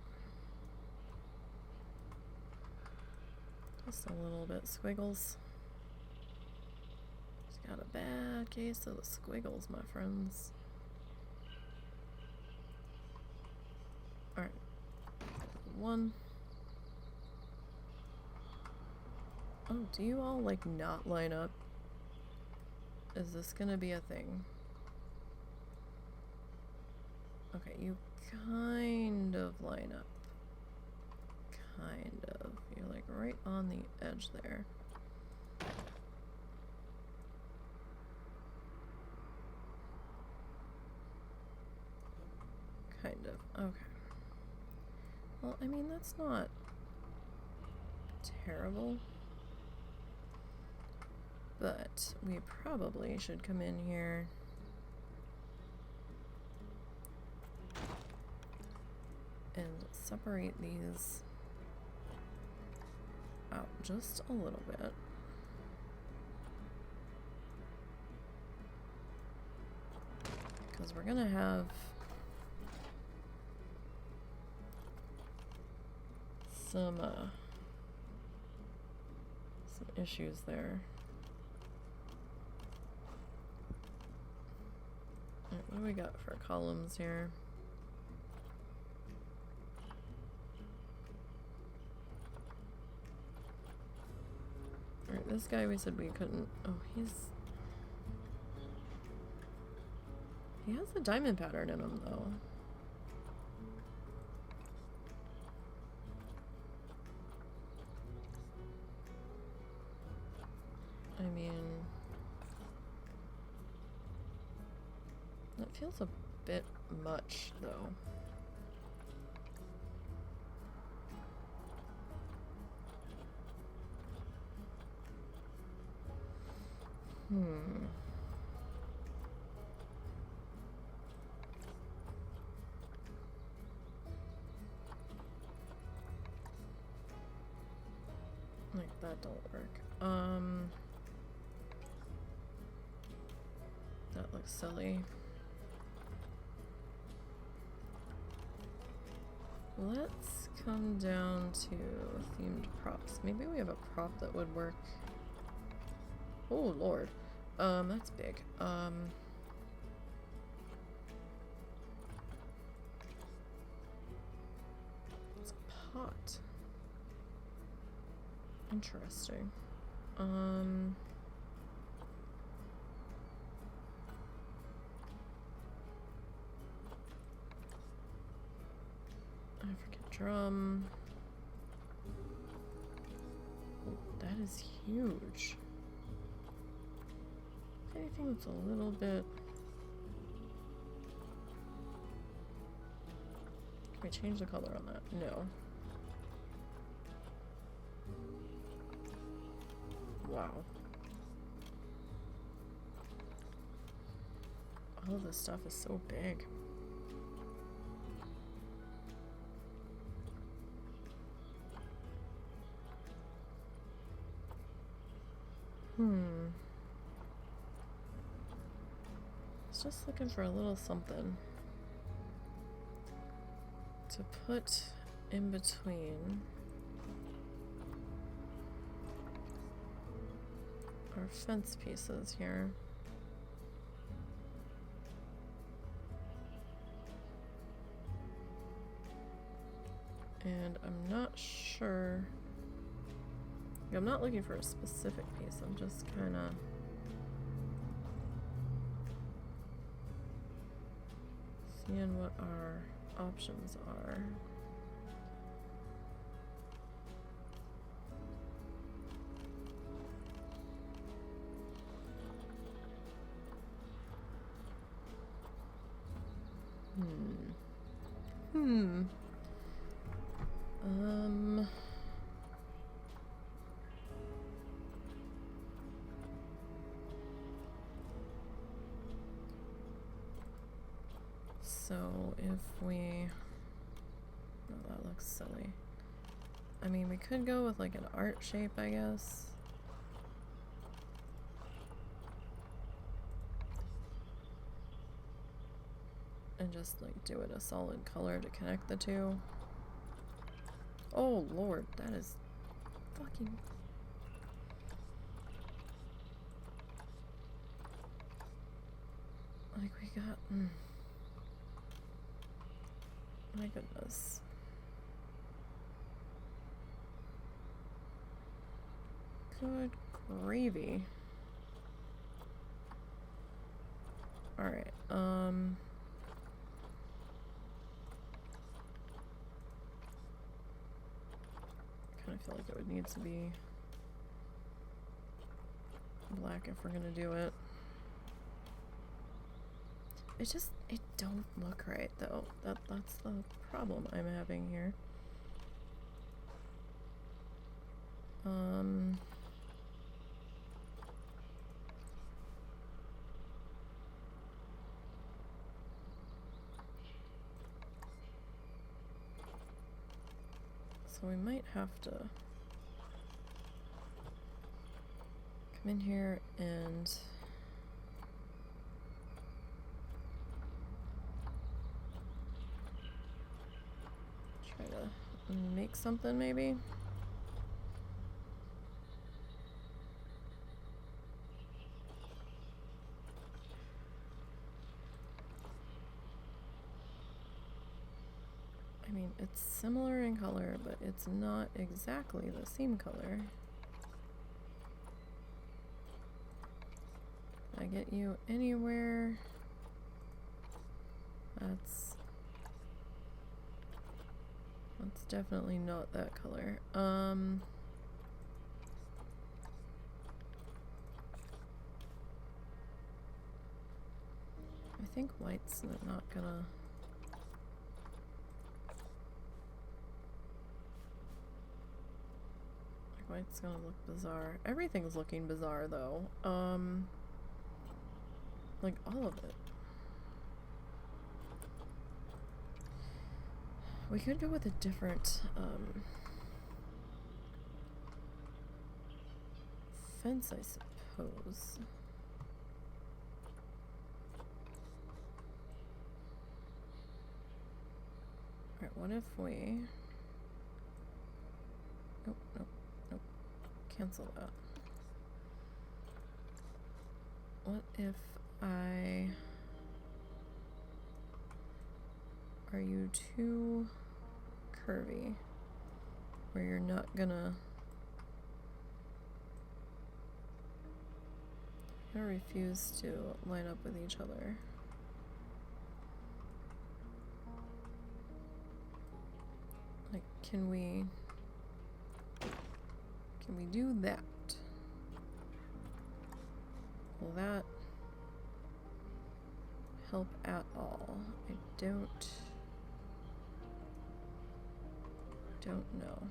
Just a little bit squiggles. He's got a bad case of the squiggles, my friends. Alright. One. Oh, do you all, like, not line up? Is this gonna be a thing? Okay, you kind of line up. Kind of. You're, like, right on the edge there. Kind of. Okay. Well, I mean, that's not terrible. But we probably should come in here and separate these out just a little bit. Because we're gonna have some issues there. What do we got for columns here? Alright, this guy we said we couldn't. Oh, he has a diamond pattern in him though. I mean, that feels a bit much though. Like that don't work. That looks silly. Let's come down to themed props. Maybe we have a prop that would work. Oh lord. That's big. It's a pot. Interesting. African drum. Oh, that is huge. Anything that's a little bit... Can we change the color on that? No. Wow. All of this stuff is so big. Just looking for a little something to put in between our fence pieces here. And I'm not sure. I'm not looking for a specific piece, I'm just kind of seeing what our options are. So if we... Oh, that looks silly. I mean, we could go with like an art shape, I guess. And just like do it a solid color to connect the two. Oh lord, that is fucking... Like we got... My goodness. Good gravy. Alright, kind of feel like it would need to be black if we're gonna do it. It don't look right though. That's the problem I'm having here. So we might have to come in here and try to make something maybe. I mean, it's similar in color, but it's not exactly the same color. Can I get you anywhere? That's definitely not that color. I think white's not gonna... White's gonna look bizarre. Everything's looking bizarre though. Like all of it. We could go with a different fence, I suppose. Alright, what if we... Nope, nope, nope. Cancel that. What if I... Are you too curvy? Where you're not gonna... You're gonna refuse to line up with each other. Like, can we do that? Will that help at all? I don't know.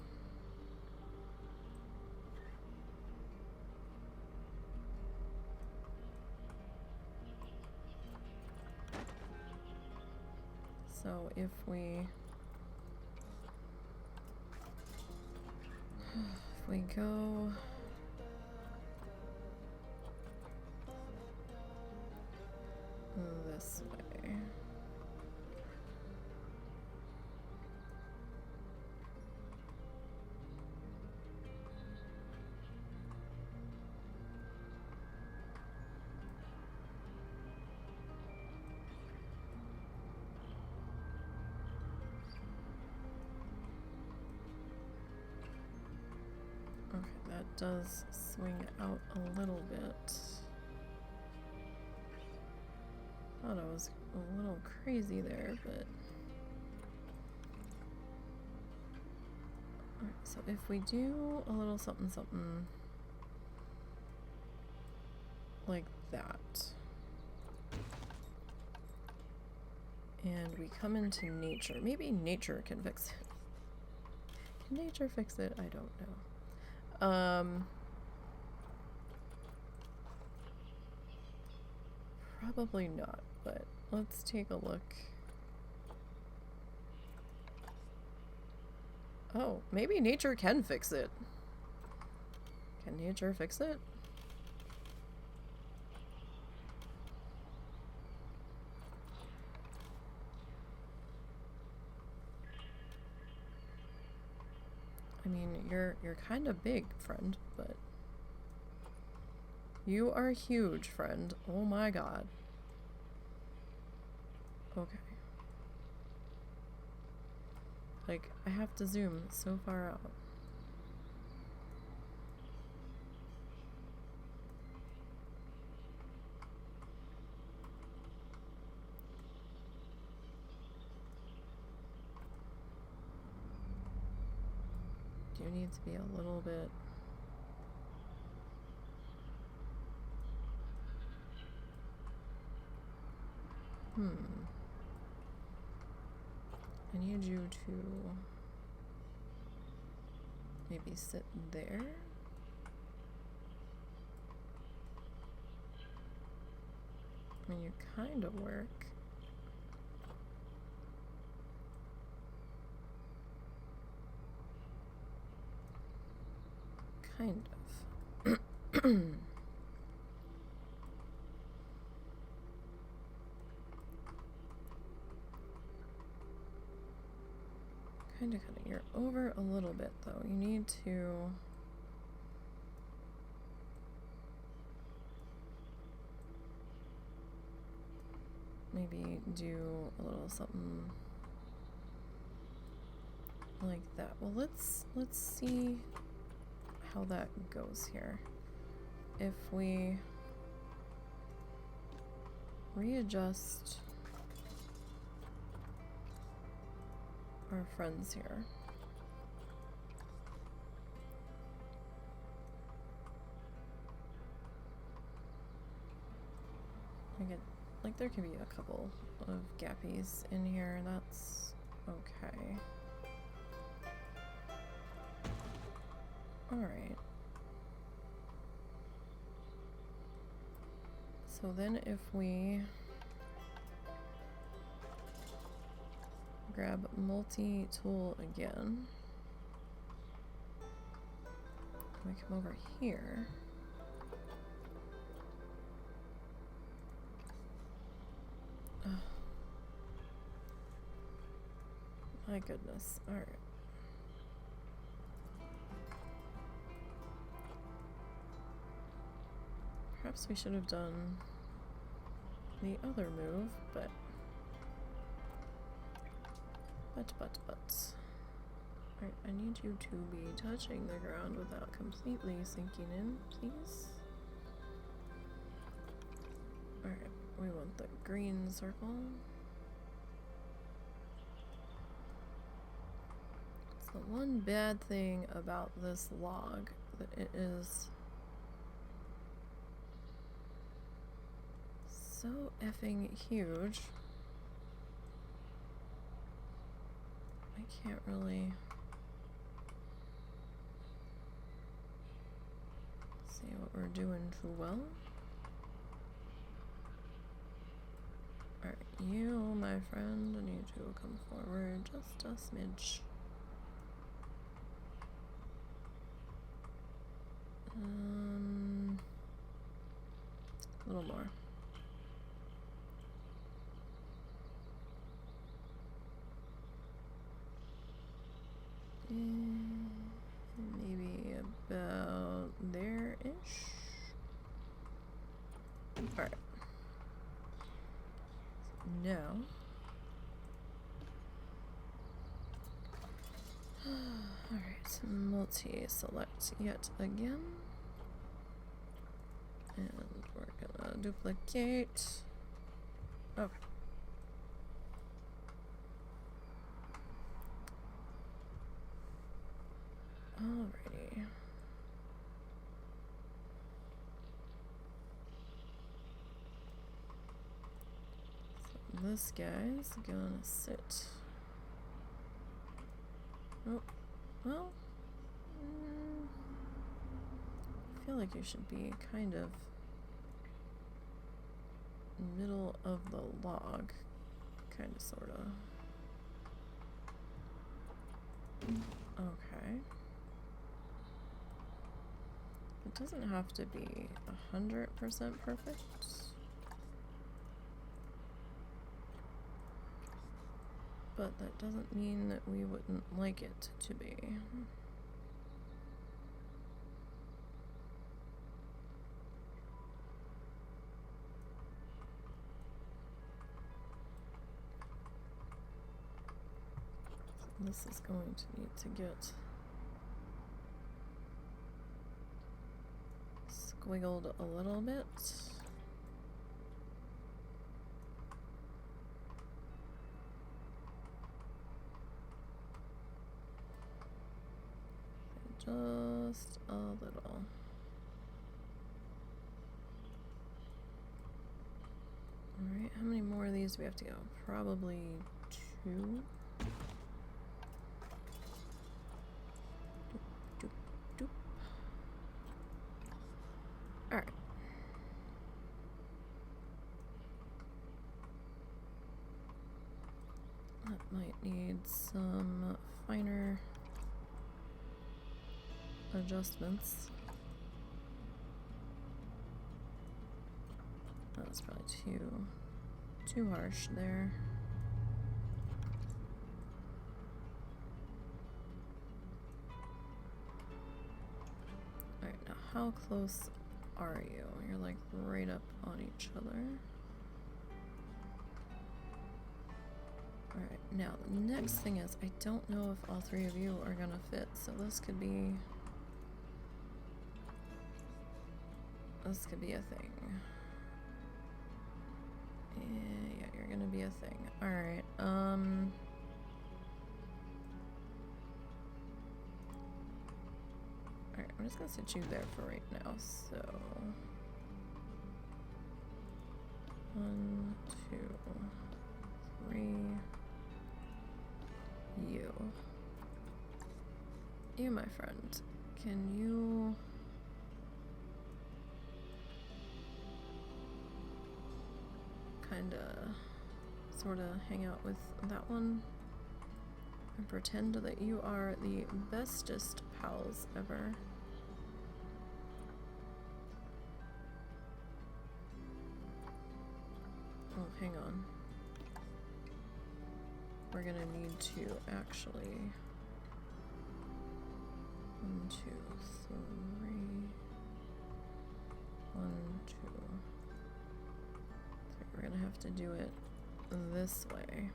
So if we go this way. Okay, that does swing out a little bit. Thought I was a little crazy there, but... Alright, so if we do a little something something like that, and we come into nature, maybe nature can fix it. Can nature fix it? I don't know. Probably not, but let's take a look. Oh, maybe nature can fix it. Can nature fix it? I mean, you're kind of big, friend, but you are huge, friend. Oh my god. Okay. Like, I have to zoom so far out. Do you need to be a little bit... I need you to maybe sit there. I mean, you kind of work. Kind of. Kind of. You're over a little bit, though. You need to... maybe do a little something like that. Well, let's see how that goes here. If we readjust our friends here. Like there could be a couple of gappies in here, that's okay. Alright. So then if we grab multi-tool again, we come over here. My goodness. Alright. Perhaps we should have done the other move, but. Alright, I need you to be touching the ground without completely sinking in, please. Alright, we want the green circle. It's the one bad thing about this log, that it is so effing huge. I can't really see what we're doing too well. Alright, you, my friend, I need to come forward just a smidge. A little more. Maybe about there-ish. Alright. Now. Alright, multi-select yet again. And we're gonna duplicate. Okay. Alrighty. So this guy's gonna sit. Oh, well, I feel like you should be kind of middle of the log, kind of, sort of. Okay. It doesn't have to be 100% perfect. But that doesn't mean that we wouldn't like it to be. This is going to need to get squiggled a little bit. Just a little. Alright, how many more of these do we have to go? Probably 2. Alright. That might need some finer adjustments. That was probably too harsh there. Alright, now how close are you? You're like right up on each other. Alright, now the next thing is, I don't know if all three of you are gonna fit, so this could be a thing. Yeah, you're gonna be a thing. Alright, alright, I'm just gonna sit you there for right now, so 1, 2, 3. You, my friend, can you kinda sorta hang out with that one and pretend that you are the bestest pals ever? Oh, hang on. We're gonna need to actually 1, 2, 3. 1, 2, 3. We're gonna have to do it this way.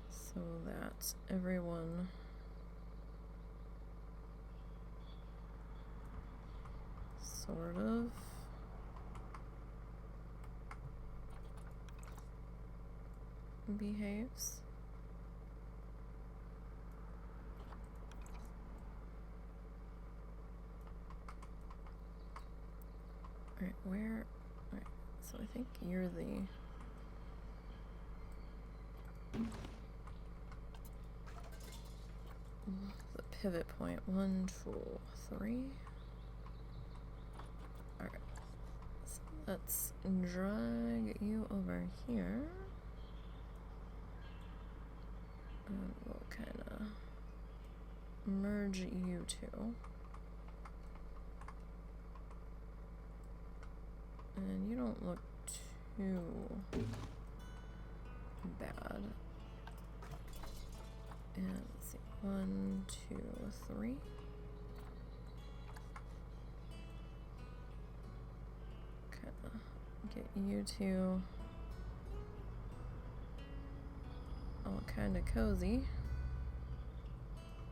So that everyone sort of behaves. Alright, where? Alright, so I think you're the pivot point. 1, 2, 3. Alright, so let's drag you over here. And we'll kind of merge you two. And you don't look too bad. And let's see, 1, 2, 3. Kind of get you two all kind of cozy.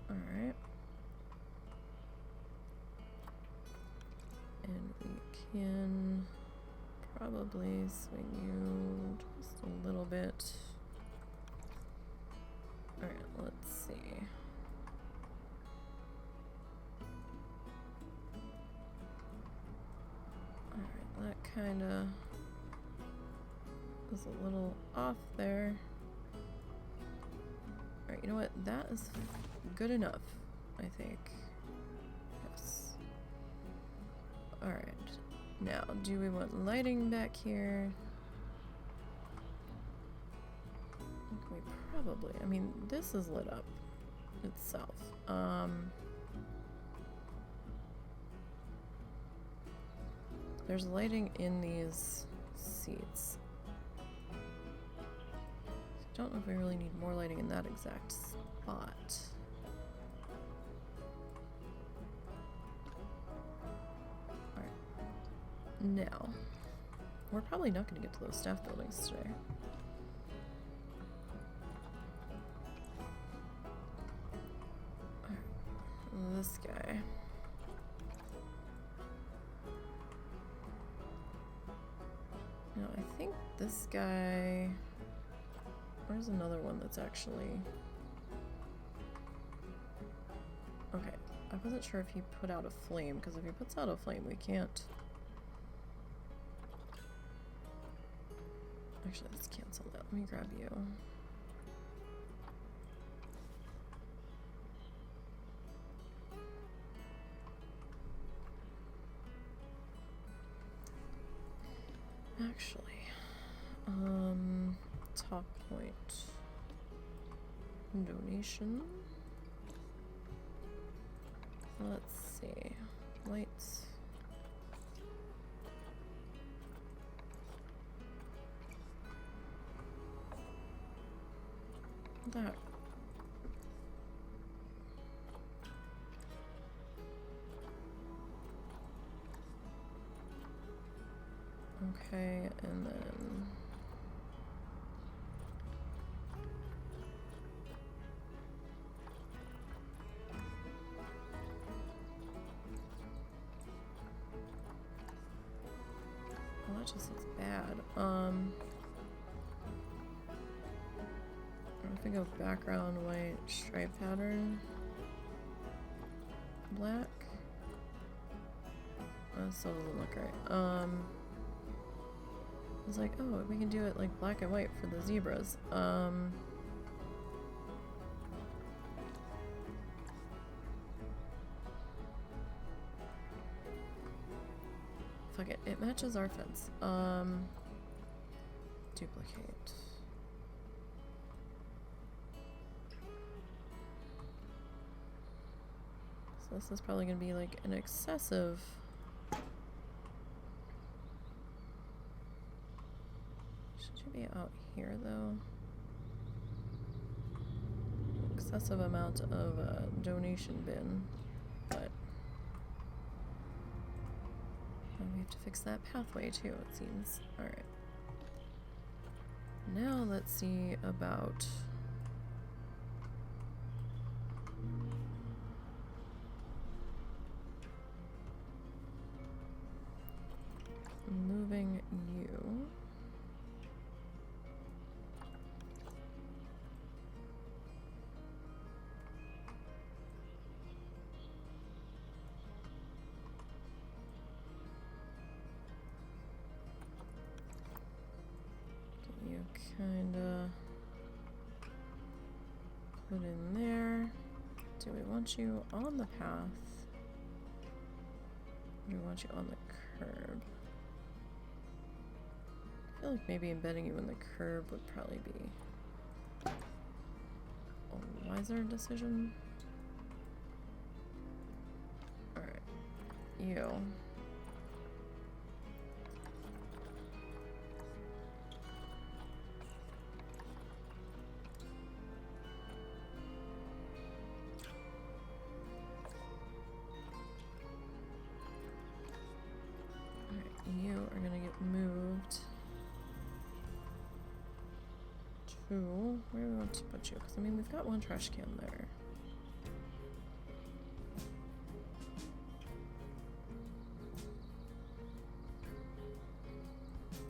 All right. And we can probably swing you just a little bit. All right, let's see. All right, that kind of is a little off there. All right, you know what? That is good enough, I think. Yes. All right. Now, do we want lighting back here? I think we probably, I mean, this is lit up itself. There's lighting in these seats. I don't know if we really need more lighting in that exact spot. Now, we're probably not going to get to those staff buildings today. This guy. Now, I think this guy... Where's another one that's actually... Okay, I wasn't sure if he put out a flame, because if he puts out a flame, we can't... Actually, let's cancel that. Let me grab you. Actually, top point donation. Let's see. Lights. That. Okay, and then well, that just looks bad. I think of background white stripe pattern, black. That still doesn't look right. I was like, oh, we can do it like black and white for the zebras. Fuck it, it matches our fence. Duplicate. So this is probably gonna be like an excessive. Should you be out here though? Excessive amount of donation bin, but we have to fix that pathway too, it seems. Alright. Now let's see about moving you. You kinda put in there. Do we want you on the path? Or do we want you on the curb? I feel like maybe embedding you in the curb would probably be a wiser decision. Alright. You. You are gonna get moved to where do we want to put you? Because I mean, we've got one trash can there.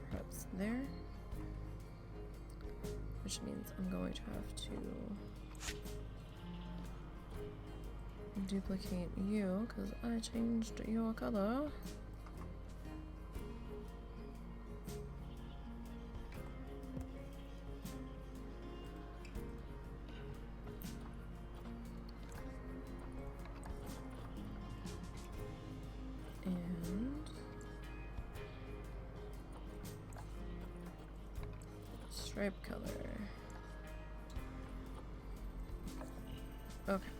Perhaps there, which means I'm going to have to duplicate you because I changed your color. Stripe color. Okay.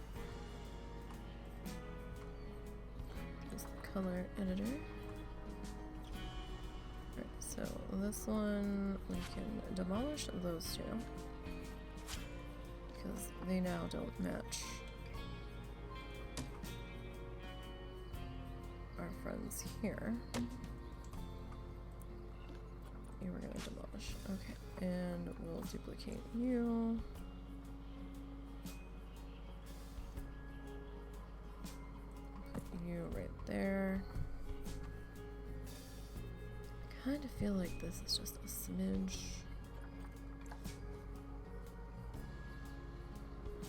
Use the color editor. Alright, so this one we can demolish those two because they now don't match our friends here. You were gonna demolish. Okay. And we'll duplicate you. Put you right there. I kind of feel like this is just a smidge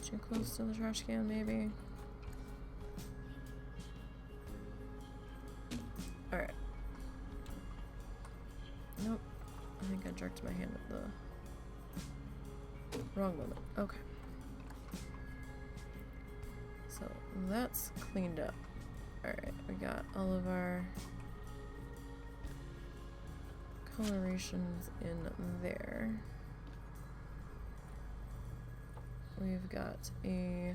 too close to the trash can, maybe. Alright. Nope. I think I jerked my hand at the wrong moment. Okay. So that's cleaned up. Alright, we got all of our colorations in there. We've got a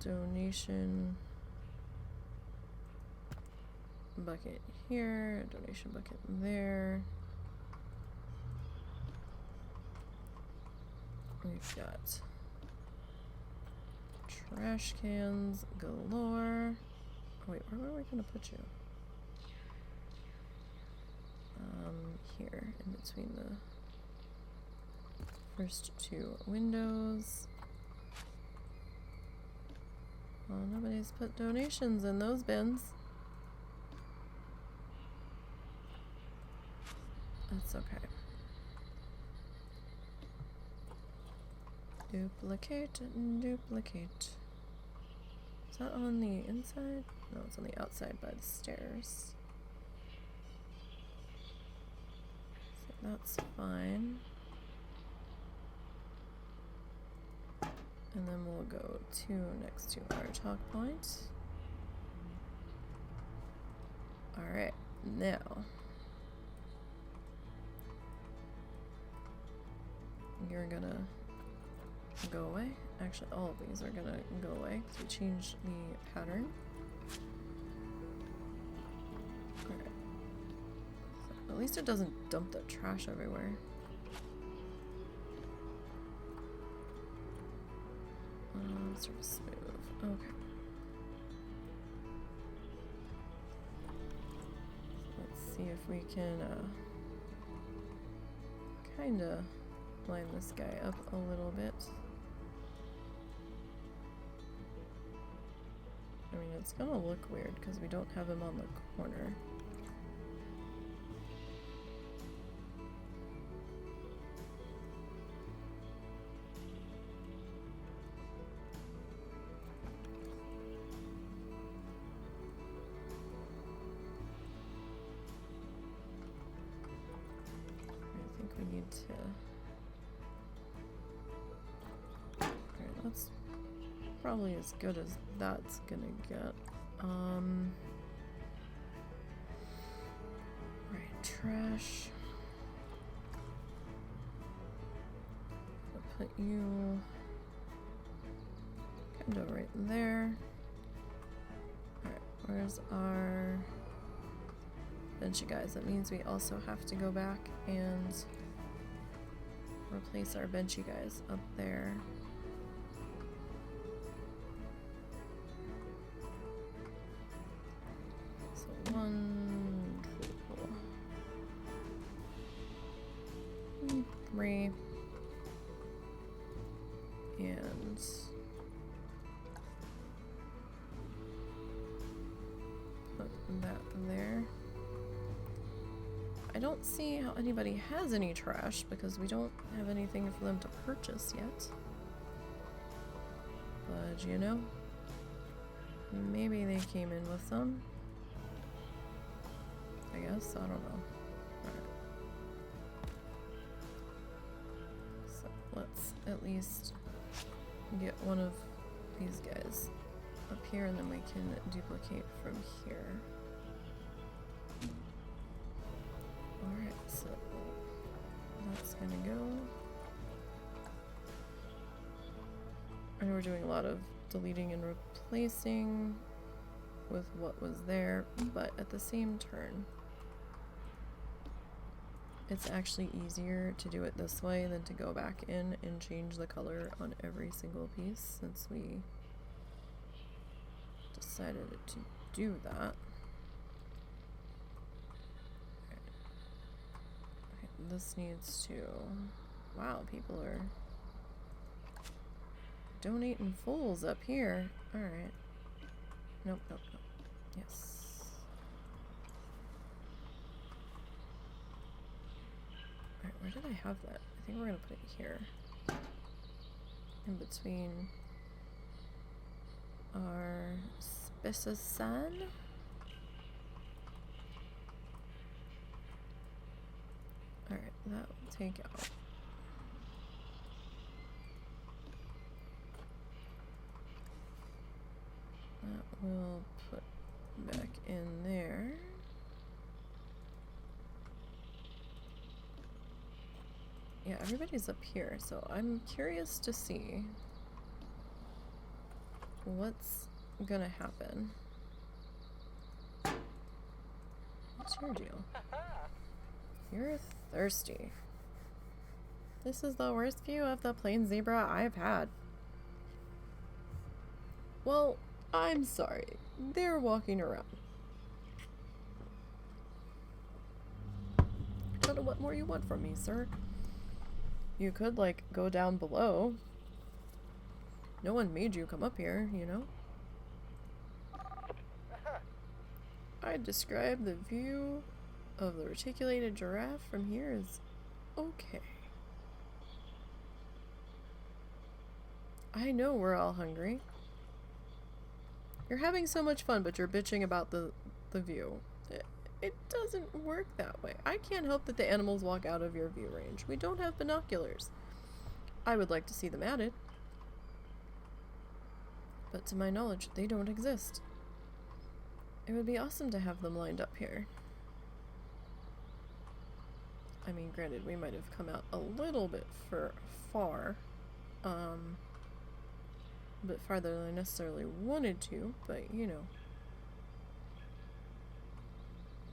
donation bucket here, a donation bucket there. We've got trash cans galore. Oh, wait, where are we gonna put you? here in between the first two windows. Well, nobody's put donations in those bins. That's okay. Duplicate and duplicate. Is that on the inside? No, it's on the outside by the stairs. So that's fine. And then we'll go to next to our talk point. Alright, now. You're gonna go away. Actually, all of these are gonna go away because we changed the pattern. Alright. So at least it doesn't dump the trash everywhere. Sort of smooth. Okay. Let's see if we can kind of line this guy up a little bit. I mean, it's gonna look weird because we don't have him on the corner. That's probably as good as that's gonna get. Right, trash. I'll put you kind of right there. Alright, where's our benchy guys? That means we also have to go back and replace our benchy guys up there. So 1, 2, 3, and put that there. I don't see how anybody has any trash because we don't have anything for them to purchase yet. But you know, maybe they came in with some. I guess, I don't know. Alright. So let's at least get one of these guys up here and then we can duplicate from here. Alright, so that's gonna go. I know we're doing a lot of deleting and replacing with what was there, but at the same turn, it's actually easier to do it this way than to go back in and change the color on every single piece since we decided to do that. This needs to... Wow, people are donating fulls up here. Alright. Nope, nope, nope. Yes. Alright, where did I have that? I think we're gonna put it here. In between our specimen. Alright, that will take out. That will put back in there. Yeah, everybody's up here, so I'm curious to see what's gonna happen. What's your deal? You're thirsty. This is the worst view of the plain zebra I've had. Well, I'm sorry. They're walking around. don't know what more you want from me, sir. You could, like, go down below. No one made you come up here, you know? I'd describe the view of the reticulated giraffe from here as okay. I know we're all hungry. You're having so much fun, but you're bitching about the view. It doesn't work that way. I can't help that the animals walk out of your view range. We don't have binoculars. I would like to see them added. But to my knowledge, they don't exist. It would be awesome to have them lined up here. I mean, granted, we might have come out a little bit far. A bit farther than I necessarily wanted to, but you know.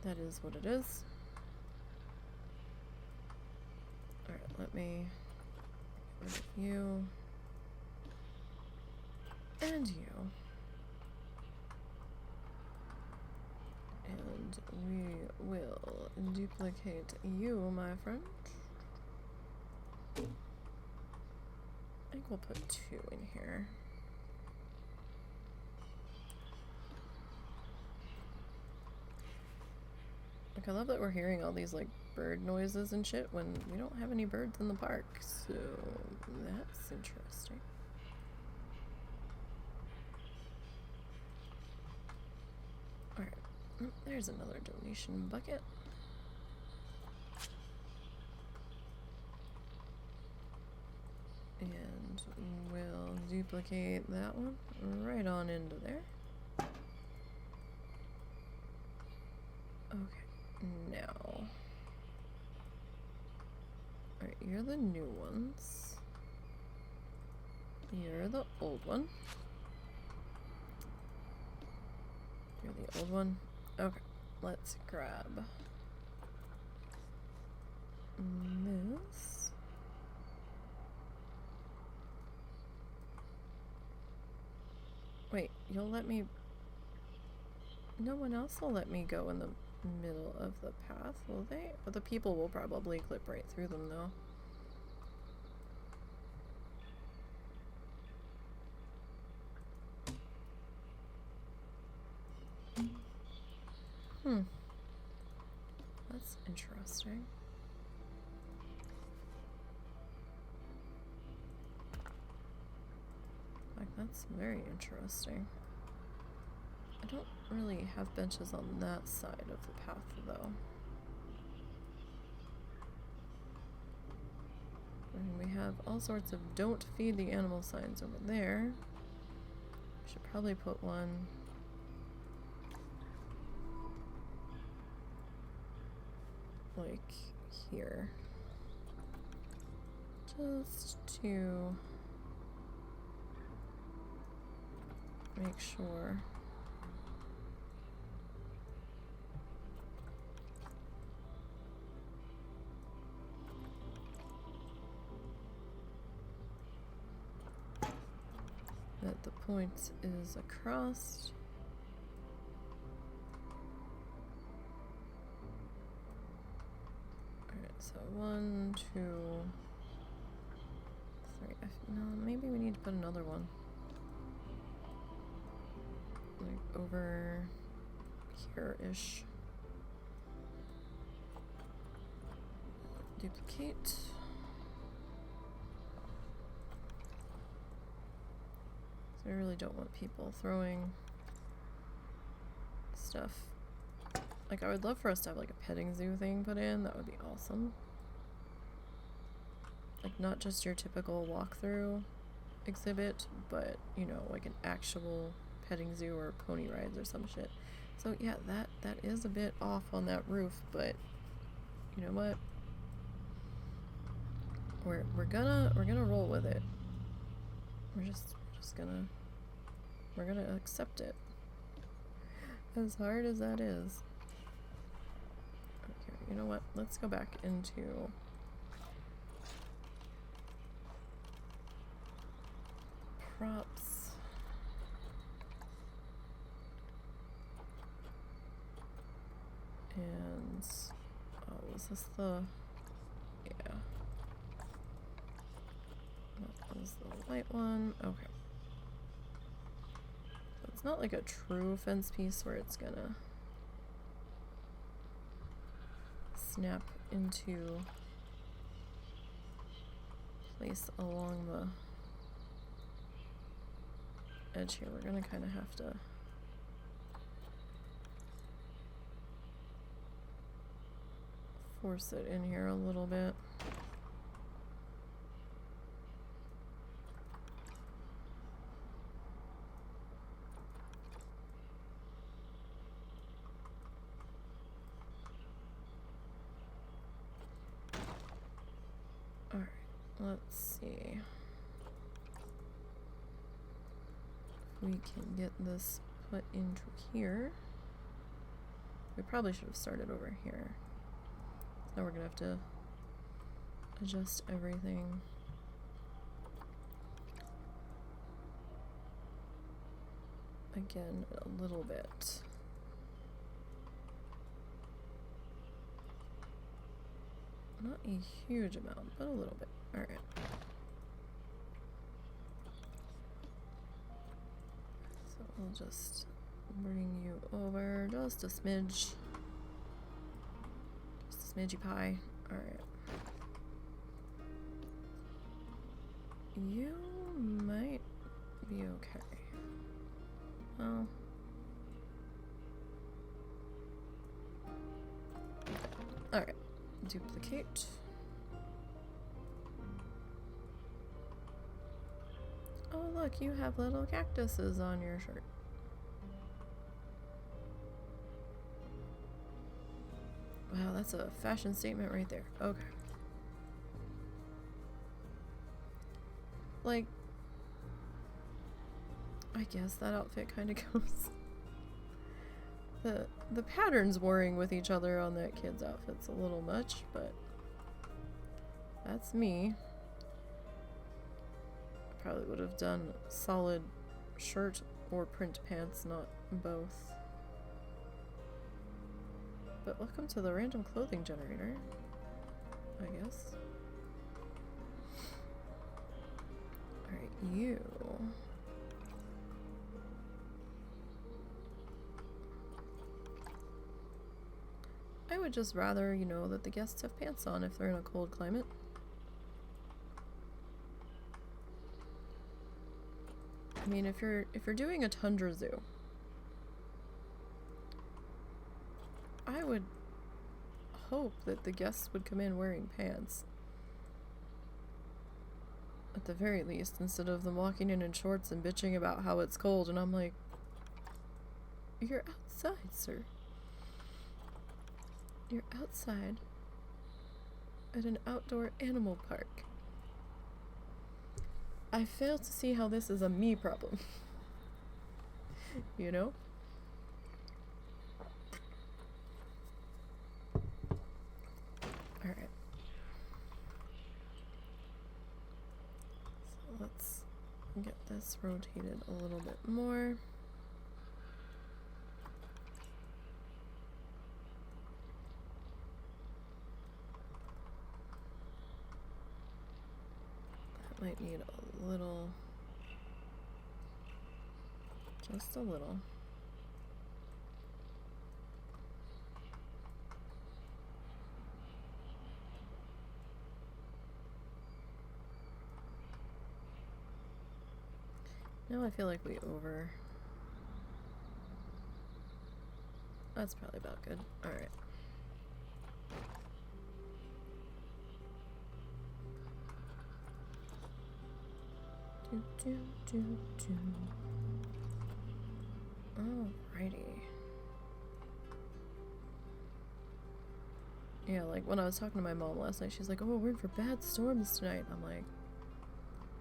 That is what it is. Alright, let me get rid of you. And you. And we will duplicate you, my friend. I think we'll put 2 in here. Like, I love that we're hearing all these, like, bird noises and shit when we don't have any birds in the park, so that's interesting. Alright, there's another donation bucket. And we'll duplicate that one right on into there. Okay, now. Alright, you're the new ones. You're the old one. You're the old one. Okay, let's grab this. Wait, you'll let me... No one else will let me go in the middle of the path, will they? But the people will probably clip right through them, though. That's interesting. Like, that's very interesting. I don't really have benches on that side of the path, though. And we have all sorts of don't feed the animal signs over there. Should probably put one like here. Just to make sure. That the point is across. Alright, so 1, 2, 3. No, maybe we need to put another one. Like over here-ish. Duplicate. I really don't want people throwing stuff. Like, I would love for us to have like a petting zoo thing put in. That would be awesome. Like, not just your typical walkthrough exhibit, but, you know, like an actual petting zoo or pony rides or some shit. So yeah, that is a bit off on that roof, but you know what? We're gonna roll with it. We're just gonna accept it. As hard as that is. Okay, you know what? Let's go back into props. And is this the... Yeah. That was the white one. Okay. So it's not like a true fence piece where it's gonna snap into place along the edge here. We're gonna kind of have to force it in here a little bit. Alright, let's see. We can get this put into here. We probably should have started over here. Now we're gonna have to adjust everything. Again, a little bit. Not a huge amount, but a little bit. Alright. So we'll just bring you over just a smidge. Just a smidgy pie. Alright. You might be okay. Oh. Alright. Duplicate. Oh, look, you have little cactuses on your shirt. Wow, that's a fashion statement right there. Okay. Like, I guess that outfit kind of goes. The patterns warring with each other on that kid's outfit's a little much, but that's me. I probably would have done solid shirt or print pants, not both. But welcome to the random clothing generator, I guess. Alright, you. I would just rather, you know, that the guests have pants on if they're in a cold climate. I mean, if you're doing a tundra zoo, I would hope that the guests would come in wearing pants. At the very least, instead of them walking in shorts and bitching about how it's cold, and I'm like, you're outside, sir. You're outside at an outdoor animal park. I fail to see how this is a me problem. You know? Alright. So let's get this rotated a little bit more. Might need a little, just a little. Now I feel like we over. That's probably about good. All right. Alrighty. Yeah, like when I was talking to my mom last night, she's like, oh, we're in for bad storms tonight. I'm like,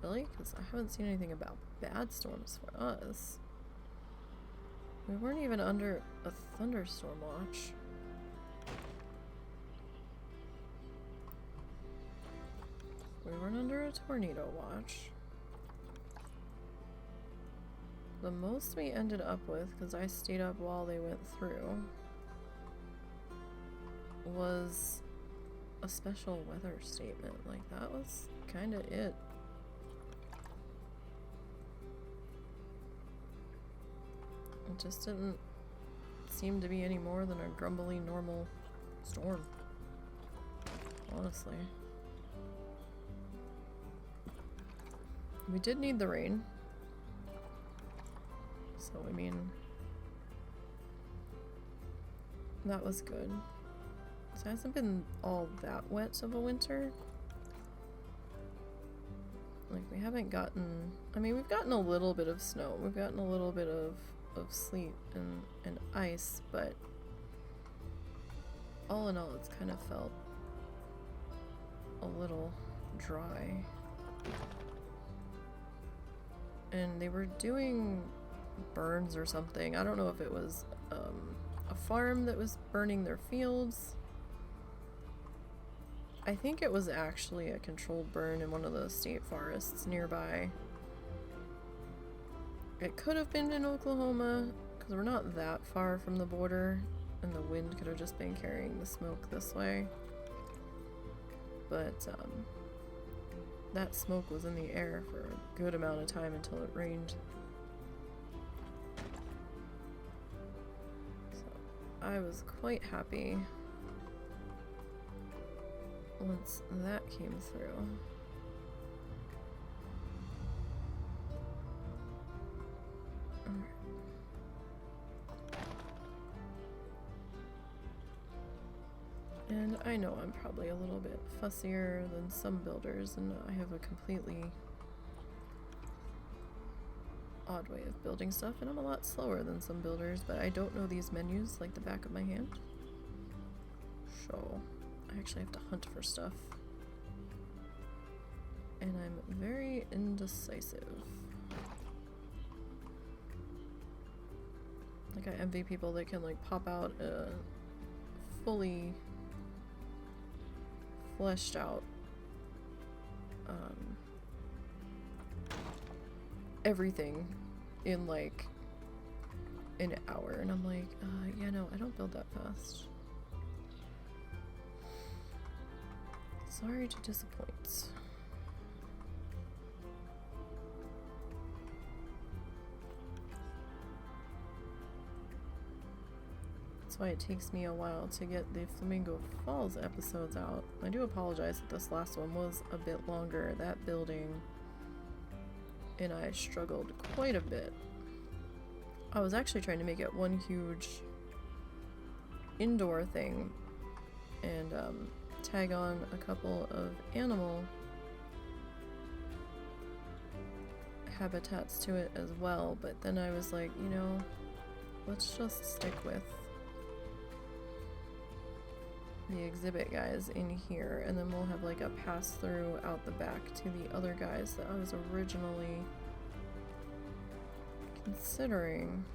really? Because I haven't seen anything about bad storms for us. We weren't even under a thunderstorm watch. We weren't under a tornado watch. The most we ended up with, because I stayed up while they went through, was a special weather statement. Like, that was kind of it. It just didn't seem to be any more than a grumbly normal storm, honestly. We did need the rain, so I mean, that was good. So it hasn't been all that wet of a winter. Like, we haven't gotten, I mean, we've gotten a little bit of snow, we've gotten a little bit of sleet and ice, but all in all, it's kind of felt a little dry. And they were doing burns or something. I don't know if it was a farm that was burning their fields. I think it was actually a controlled burn in one of the state forests nearby. It could have been in Oklahoma, because we're not that far from the border, and the wind could have just been carrying the smoke this way. But that smoke was in the air for a good amount of time until it rained. So I was quite happy once that came through. And I know I'm probably a little bit fussier than some builders, and I have a completely odd way of building stuff, and I'm a lot slower than some builders, but I don't know these menus like the back of my hand. So I actually have to hunt for stuff. And I'm very indecisive. Like, I envy people that can, like, pop out a fully fleshed out everything in like an hour, and I'm like, yeah, no, I don't build that fast. Sorry to disappoint. That's why it takes me a while to get the Flamingo Falls episodes out. I do apologize that this last one was a bit longer. That building and I struggled quite a bit. I was actually trying to make it one huge indoor thing and tag on a couple of animal habitats to it as well, but then I was like, you know, let's just stick with the exhibit guys in here, and then we'll have like a pass through out the back to the other guys that I was originally considering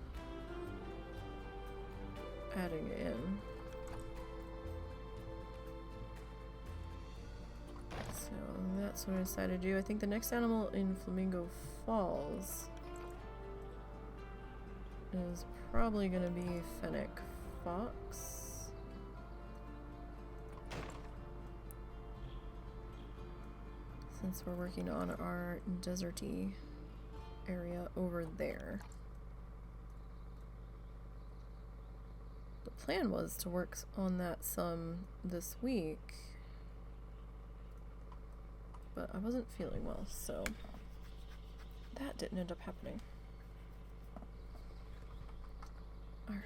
adding in. So that's what I decided to do. I think the next animal in Flamingo Falls is probably gonna be Fennec Fox. Since we're working on our deserty area over there. The plan was to work on that some this week, but I wasn't feeling well, so that didn't end up happening. Alright.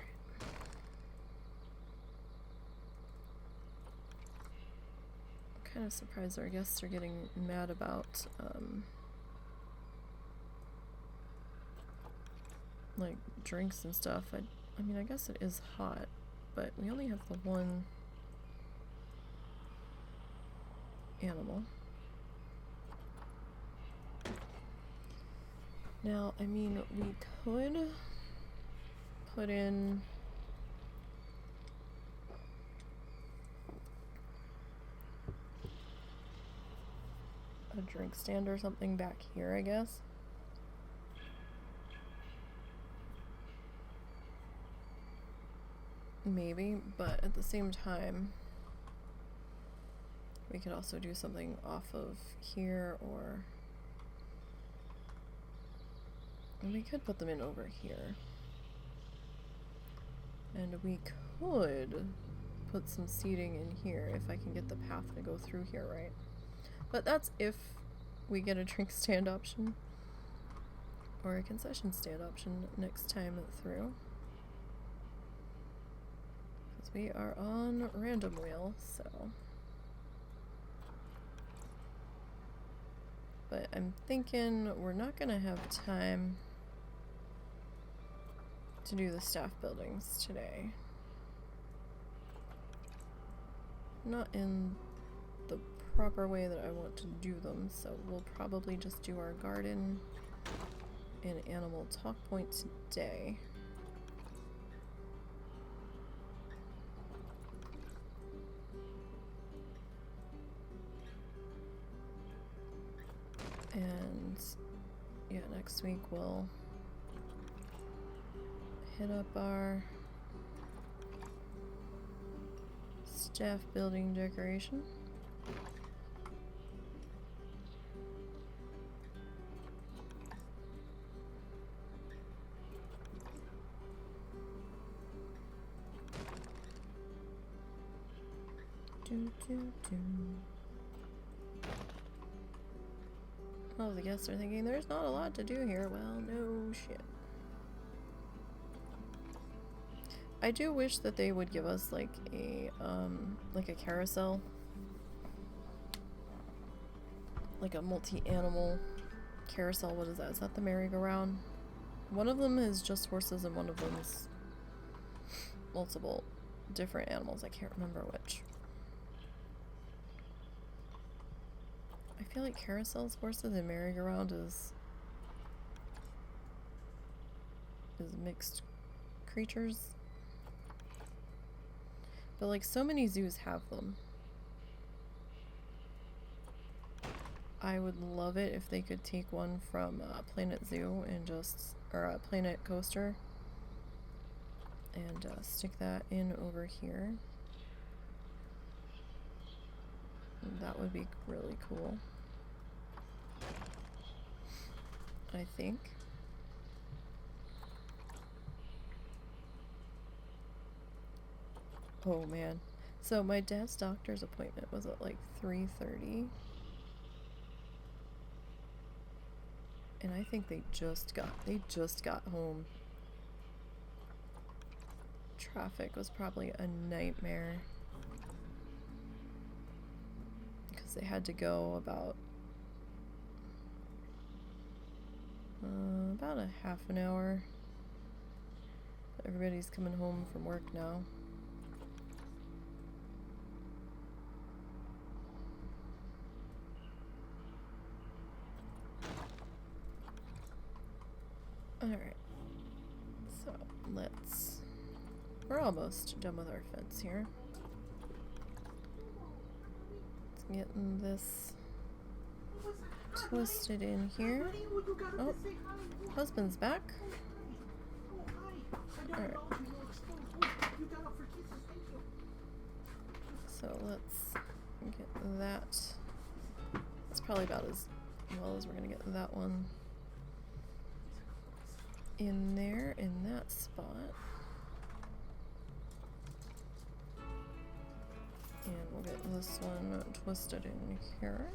Kind of surprised our guests are getting mad about like drinks and stuff. I mean, I guess it is hot, but we only have the one animal. Now, I mean, we could put in a drink stand or something back here, I guess. Maybe, but at the same time, We could also do something off of here, or we could put them in over here. And we could put some seating in here if I can get the path to go through here, right? But that's if we get a drink stand option or a concession stand option next time through. Because we are on random wheel, so. But I'm thinking we're not gonna have time to do the staff buildings today. Not in the proper way that I want to do them, so we'll probably just do our garden and animal talk point today. And yeah, next week we'll hit up our staff building decoration. Oh, the guests are thinking there's not a lot to do here. Well, no shit. I do wish that they would give us like a carousel. Like a multi-animal carousel. What is that? Is that the merry-go-round? One of them is just horses and one of them is multiple different animals. I can't remember which. I feel like carousels, horses, and merry-go-round is mixed creatures. But like so many zoos have them. I would love it if they could take one from Planet Zoo and just, or Planet Coaster, and stick that in over here. That would be really cool. I think. Oh man. So my dad's doctor's appointment was at like 3:30. And I think they just got home. Traffic was probably a nightmare. Because they had to go about a half an hour. Everybody's coming home from work now. Alright, so we're almost done with our fence here. Let's get this twisted in here. Oh, husband's back. Alright. So let's get that. That's probably about as well as we're gonna get that one in there, in that spot. And we'll get this one twisted in here.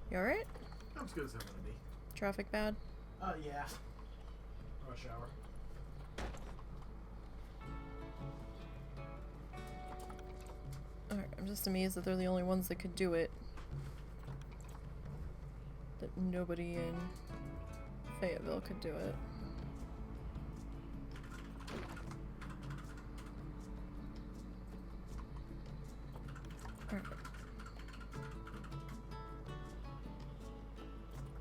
You alright? I'm as good as I'm gonna be. Traffic bad? Yeah. Rush hour. Alright, I'm just amazed that they're the only ones that could do it. That nobody in Fayetteville could do it. Alright.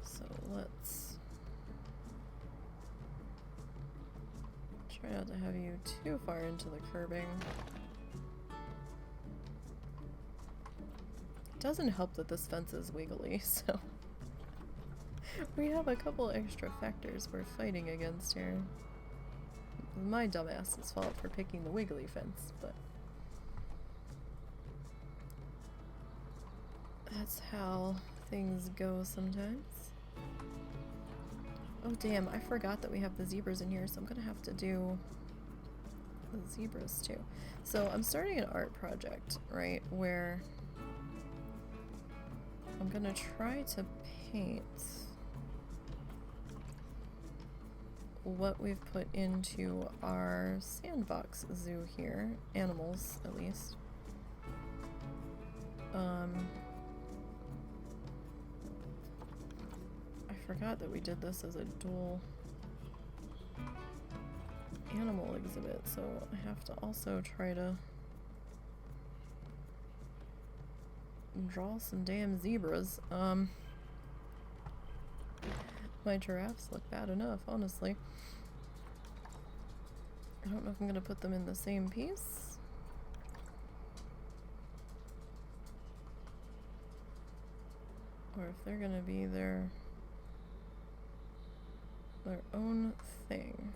So let's try not to have you too far into the curbing. It doesn't help that this fence is wiggly, so we have a couple extra factors we're fighting against here. My dumbass's fault for picking the wiggly fence, but That's how things go sometimes. Oh damn, I forgot that we have the zebras in here, so I'm gonna have to do the zebras too. So I'm starting an art project, right, where I'm gonna try to paint what we've put into our sandbox zoo here, animals at least. I forgot that we did this as a dual animal exhibit, so I have to also try to draw some damn zebras. My giraffes look bad enough, honestly. I don't know if I'm gonna put them in the same piece. Or if they're gonna be their own thing.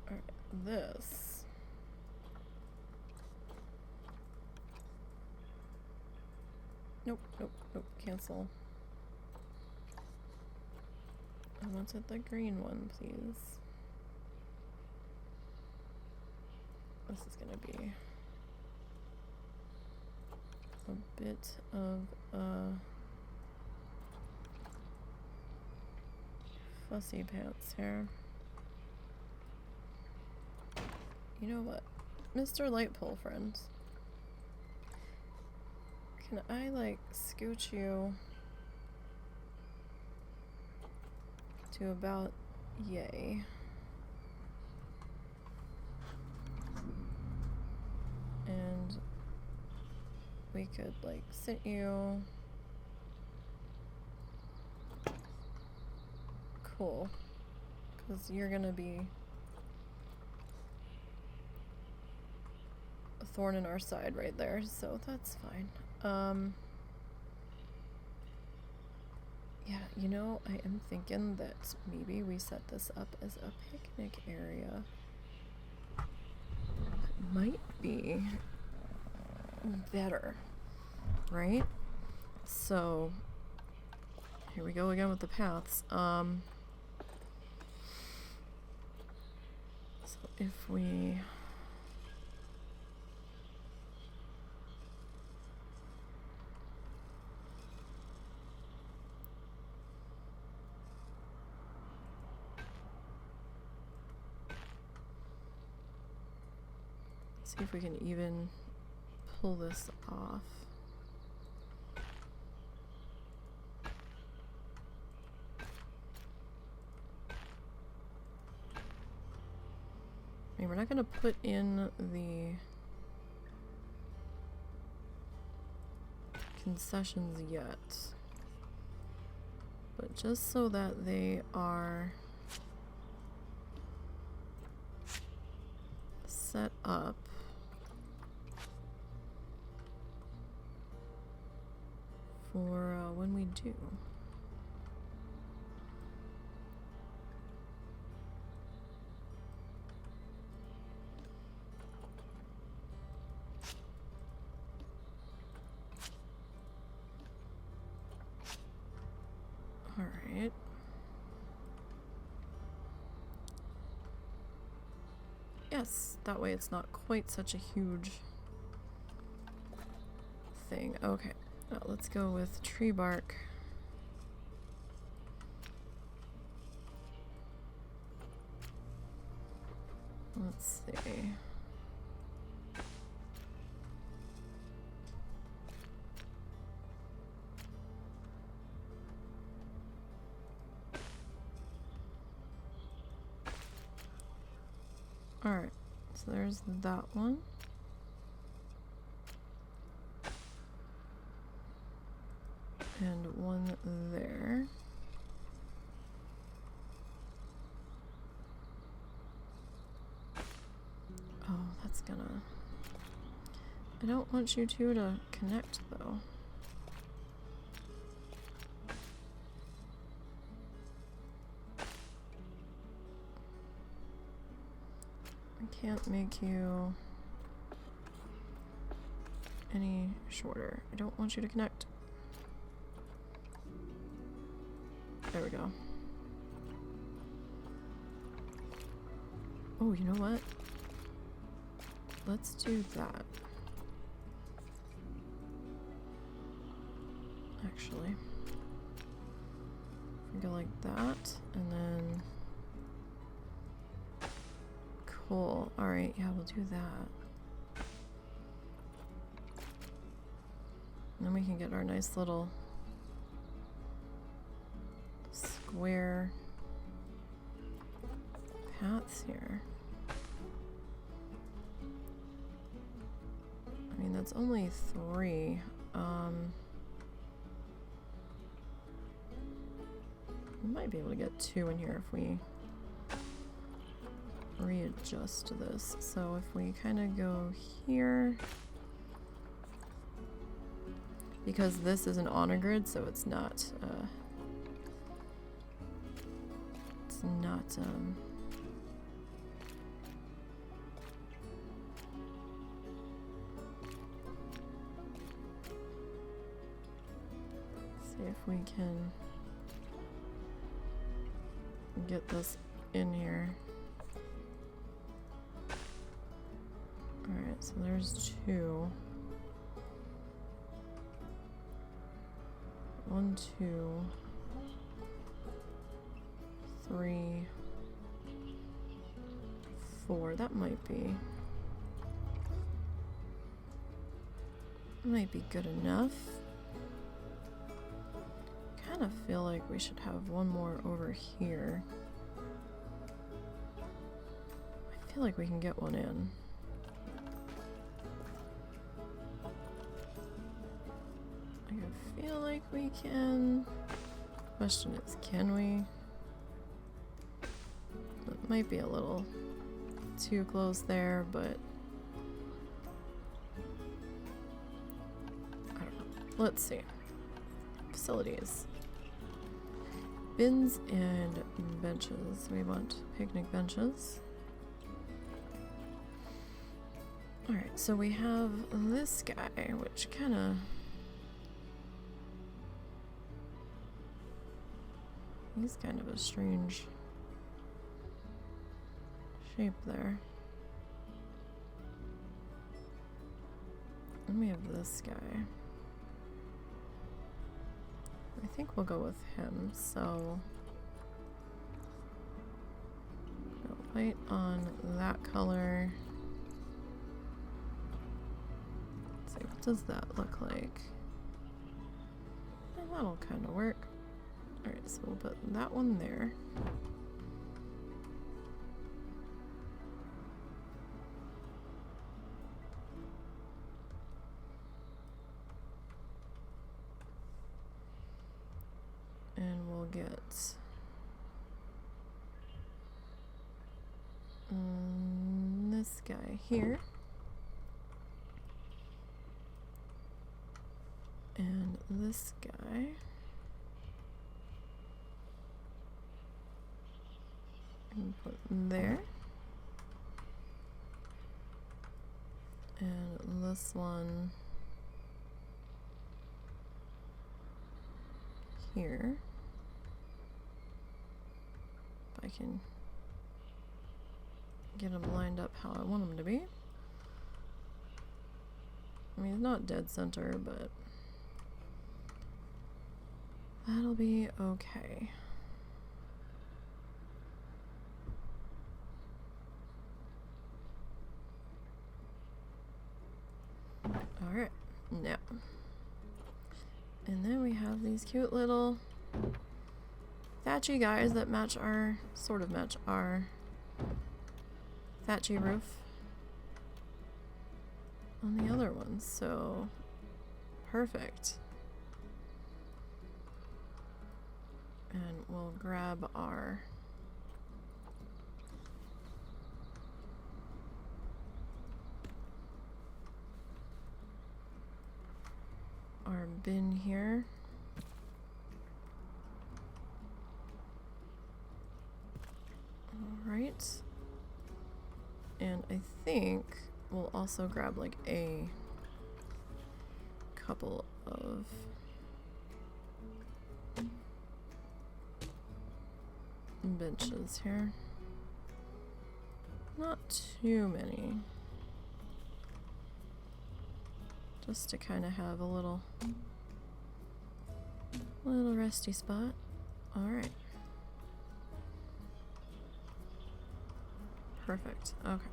Alright, this. Nope, nope, nope, cancel. I wanted the green one, please. This is gonna be a bit of a fussy pants here. You know what? Mr. Lightpole friend. Can I, like, scooch you to about yay? And we could, like, sit you. Cool. Because you're gonna be a thorn in our side right there, so that's fine. Yeah, you know, I am thinking that maybe we set this up as a picnic area. It might be better, right? So, here we go again with the paths. So if we... see if we can even pull this off. I mean, we're not going to put in the concessions yet, but just so that they are set up. For when we do. All right. Yes, that way it's not quite such a huge thing. Okay. Now let's go with tree bark. Let's see. Alright, so there's that one. And one there. Oh, that's gonna... I don't want you two to connect, though. I can't make you... any shorter. I don't want you to connect. There we go. Oh, you know what? Let's do that. Actually. We go like that, and then... Cool. Alright, yeah, we'll do that. And then we can get our nice little square paths here. I mean, that's only 3. We might be able to get 2 in here if we readjust this. So if we kind of go here, because this isn't on a grid, so it's not see if we can get this in here. Alright, so there's 2. 1, 2, 3, 4. That might be good enough. Kind of feel like we should have one more over here. I feel like we can get one in. I feel like we can. Question is, can we? It might be a little too close there, but I don't know. Let's see. Facilities. Bins and benches. We want picnic benches. Alright, so we have this guy, which kind of... He's kind of a strange shape there. And we have this guy. I think we'll go with him, so go white on that color. Let's see, what does that look like? And that'll kind of work. Alright, so we'll put that one there. And we'll get this guy here. And this guy. And put there. And this one here. If I can get them lined up how I want them to be. I mean, it's not dead center, but that'll be okay. Alright, now. And then we have these cute little thatchy guys that match our, sort of match our thatchy roof on the other ones, so perfect. And we'll grab our bin here. Alright. And I think we'll also grab like a couple of benches here. Not too many. Just to kind of have a little resty spot. Alright. Perfect. Okay.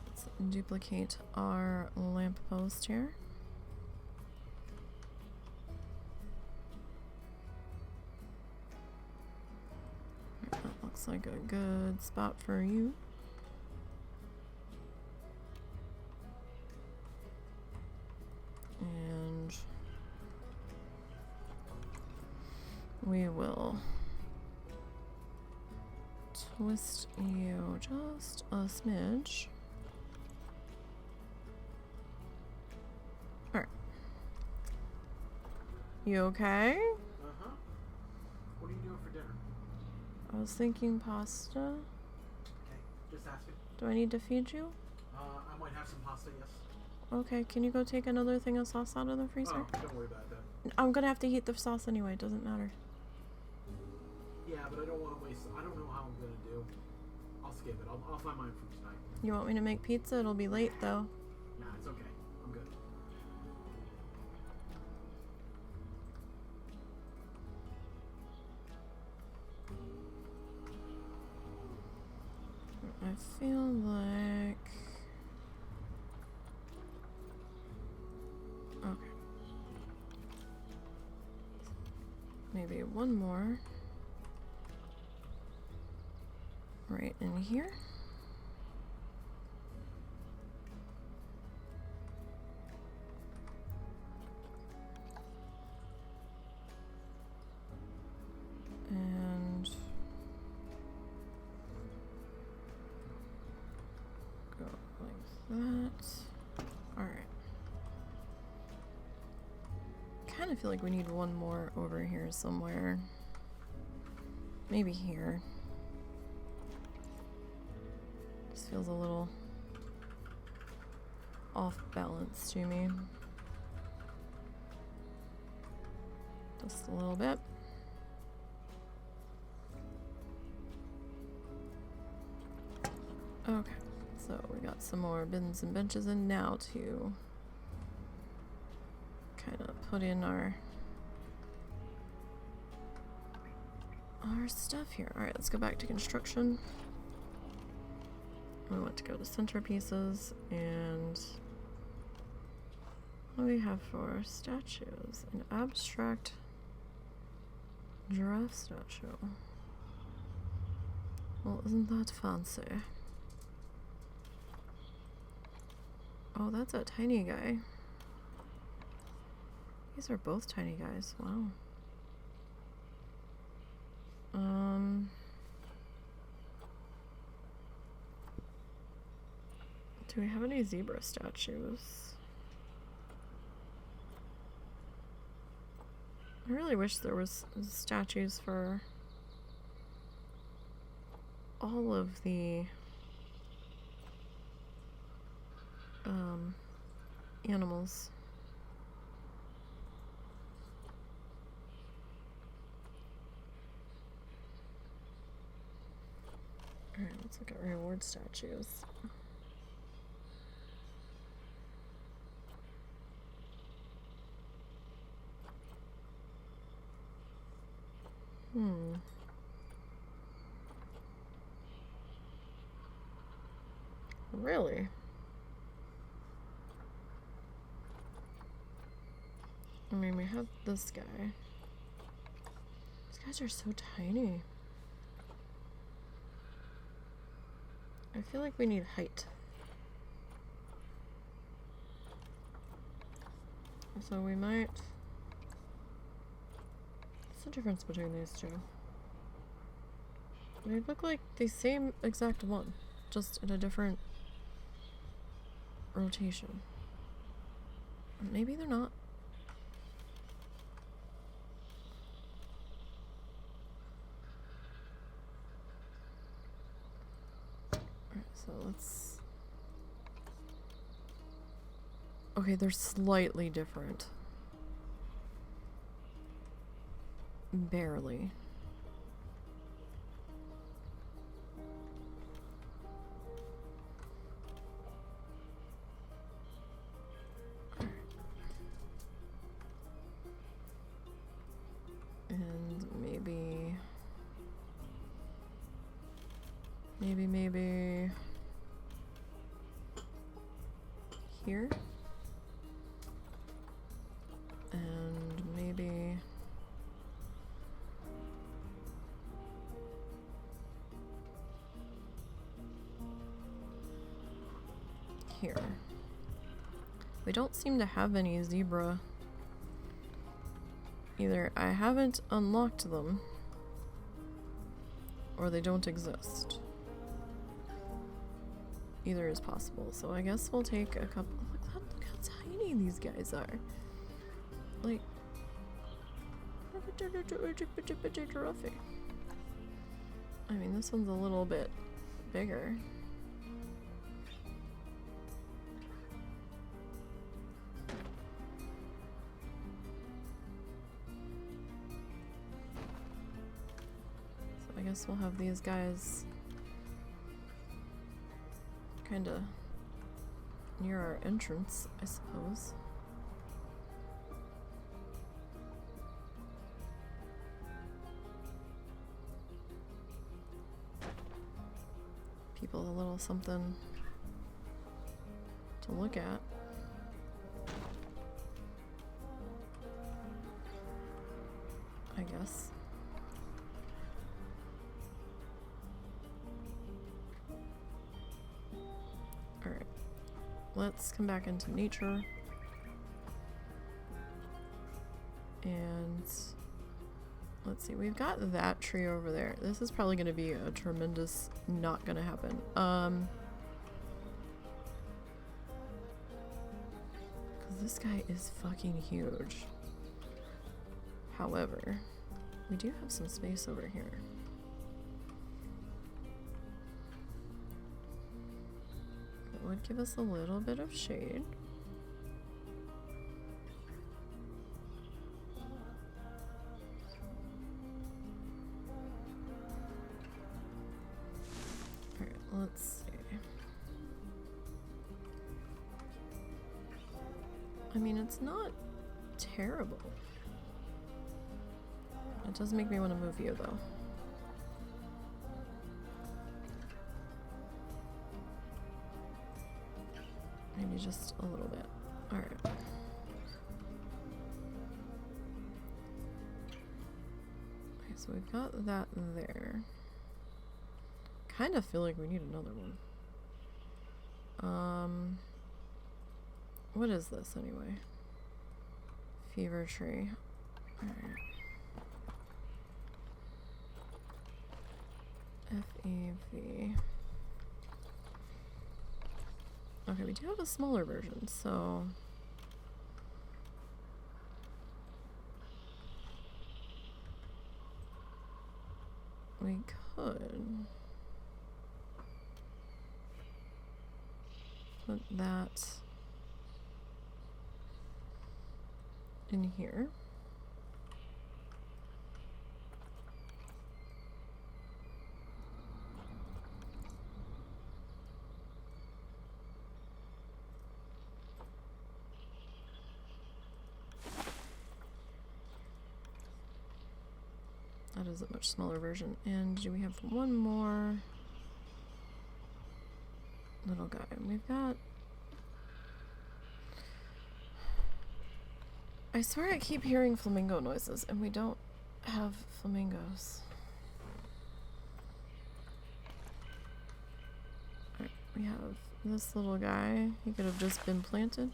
Let's duplicate our lamp post here. That looks like a good spot for you. And we will twist you just a smidge. Alright. You okay? Uh-huh. What are you doing for dinner? I was thinking pasta. Okay, just asking. Do I need to feed you? I might have some pasta, yes. Okay, can you go take another thing of sauce out of the freezer? Oh, don't worry about that. I'm gonna have to heat the sauce anyway, it doesn't matter. Yeah, but I don't want to waste. I don't know how I'm gonna do. I'll skip it. I'll find mine for tonight. You want me to make pizza? It'll be late though. Nah, it's okay. I'm good. I feel like... Okay. Maybe one more. Right in here. And go like that. Alright. Kind of feel like we need one more over here somewhere. Maybe here. Just feels a little off balance to me. Just a little bit. Okay, so we got some more bins and benches in now to kind of put in our stuff here. Alright, let's go back to construction. We want to go to centerpieces, and what do we have for statues? An abstract giraffe statue. Well, isn't that fancy? Oh, that's a tiny guy. These are both tiny guys. Wow. Do we have any zebra statues? I really wish there was statues for all of the animals. Alright, let's look at reward statues. Really? I mean, we have this guy. These guys are so tiny. I feel like we need height. So we might... What's the difference between these two? They look like the same exact one, just in a different rotation. Maybe they're not. Alright, so let's... Okay, they're slightly different. Barely. And maybe here. And maybe here. We don't seem to have any zebra. Either I haven't unlocked them, or they don't exist. Either is possible. So I guess we'll take a couple. Look how tiny these guys are. Like, I mean, this one's a little bit bigger. So I guess we'll have these guys kind of near our entrance, I suppose. People a little something to look at. I guess. Alright. Let's come back into nature. And let's see, we've got that tree over there. This is probably going to be a tremendous not going to happen. Because this guy is fucking huge. However, we do have some space over here. It would give us a little bit of shade. Let's see. I mean, it's not terrible. It does make me want to move you, though. Maybe just a little bit. Alright. Okay, so we've got that there. Kind of feel like we need another one. What is this anyway? Fever tree. Alright. FEV. Okay, we do have a smaller version, so we could put that in here. That is a much smaller version. And do we have one more little guy? We've got... I swear I keep hearing flamingo noises, and we don't have flamingos. Alright, we have this little guy. He could have just been planted.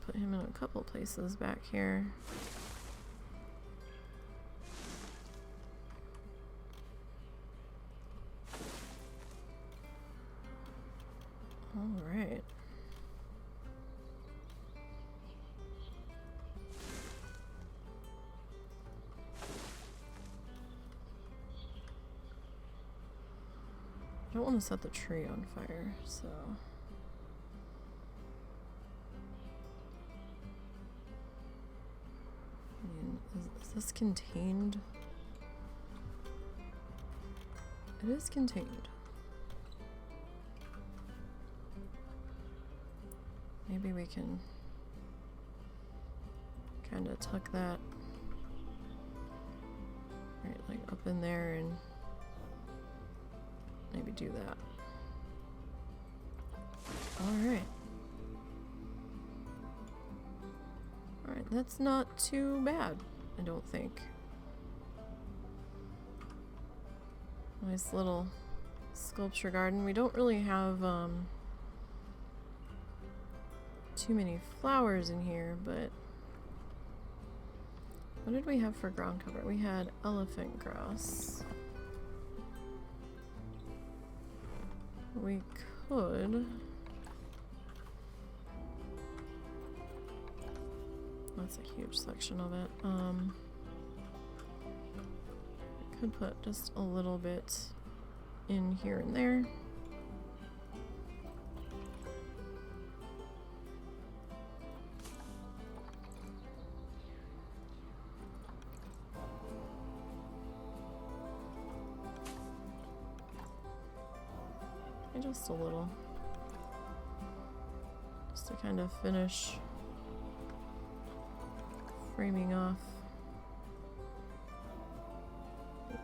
Put him in a couple places back here. All right. don't want to set the tree on fire, so... I mean, is this contained? It is contained. Maybe we can kind of tuck that right, like up in there and maybe do that. Alright. Alright, that's not too bad, I don't think. Nice little sculpture garden. We don't really have too many flowers in here, but what did we have for ground cover? We had elephant grass. We could... That's a huge section of it. Could put just a little bit in here and there. And just a little. Just to kind of finish framing off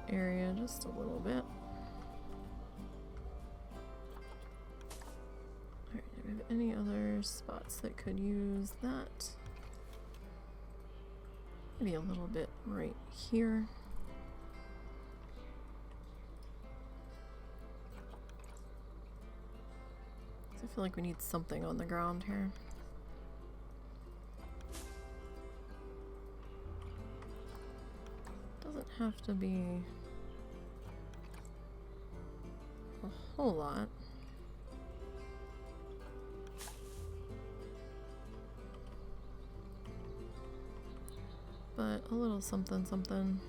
area just a little bit. Alright, do we have any other spots that could use that? Maybe a little bit right here. I feel like we need something on the ground here. Doesn't have to be a whole lot. But a little something something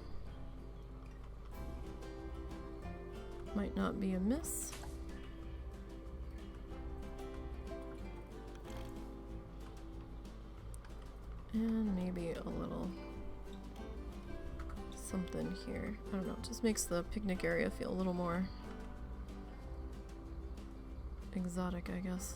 might not be amiss. And maybe a little something here. I don't know, it just makes the picnic area feel a little more exotic, I guess.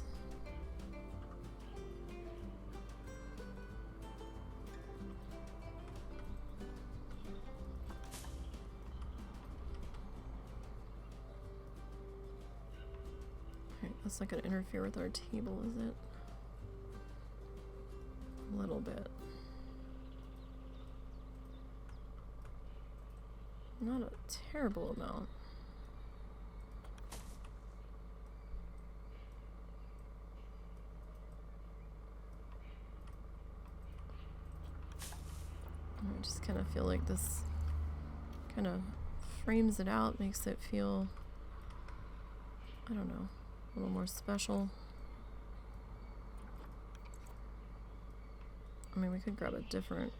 Alright, that's not gonna interfere with our table, is it? A little bit. Not a terrible amount. I just kind of feel like this kind of frames it out, makes it feel, I don't know, a little more special. I mean, we could grab a different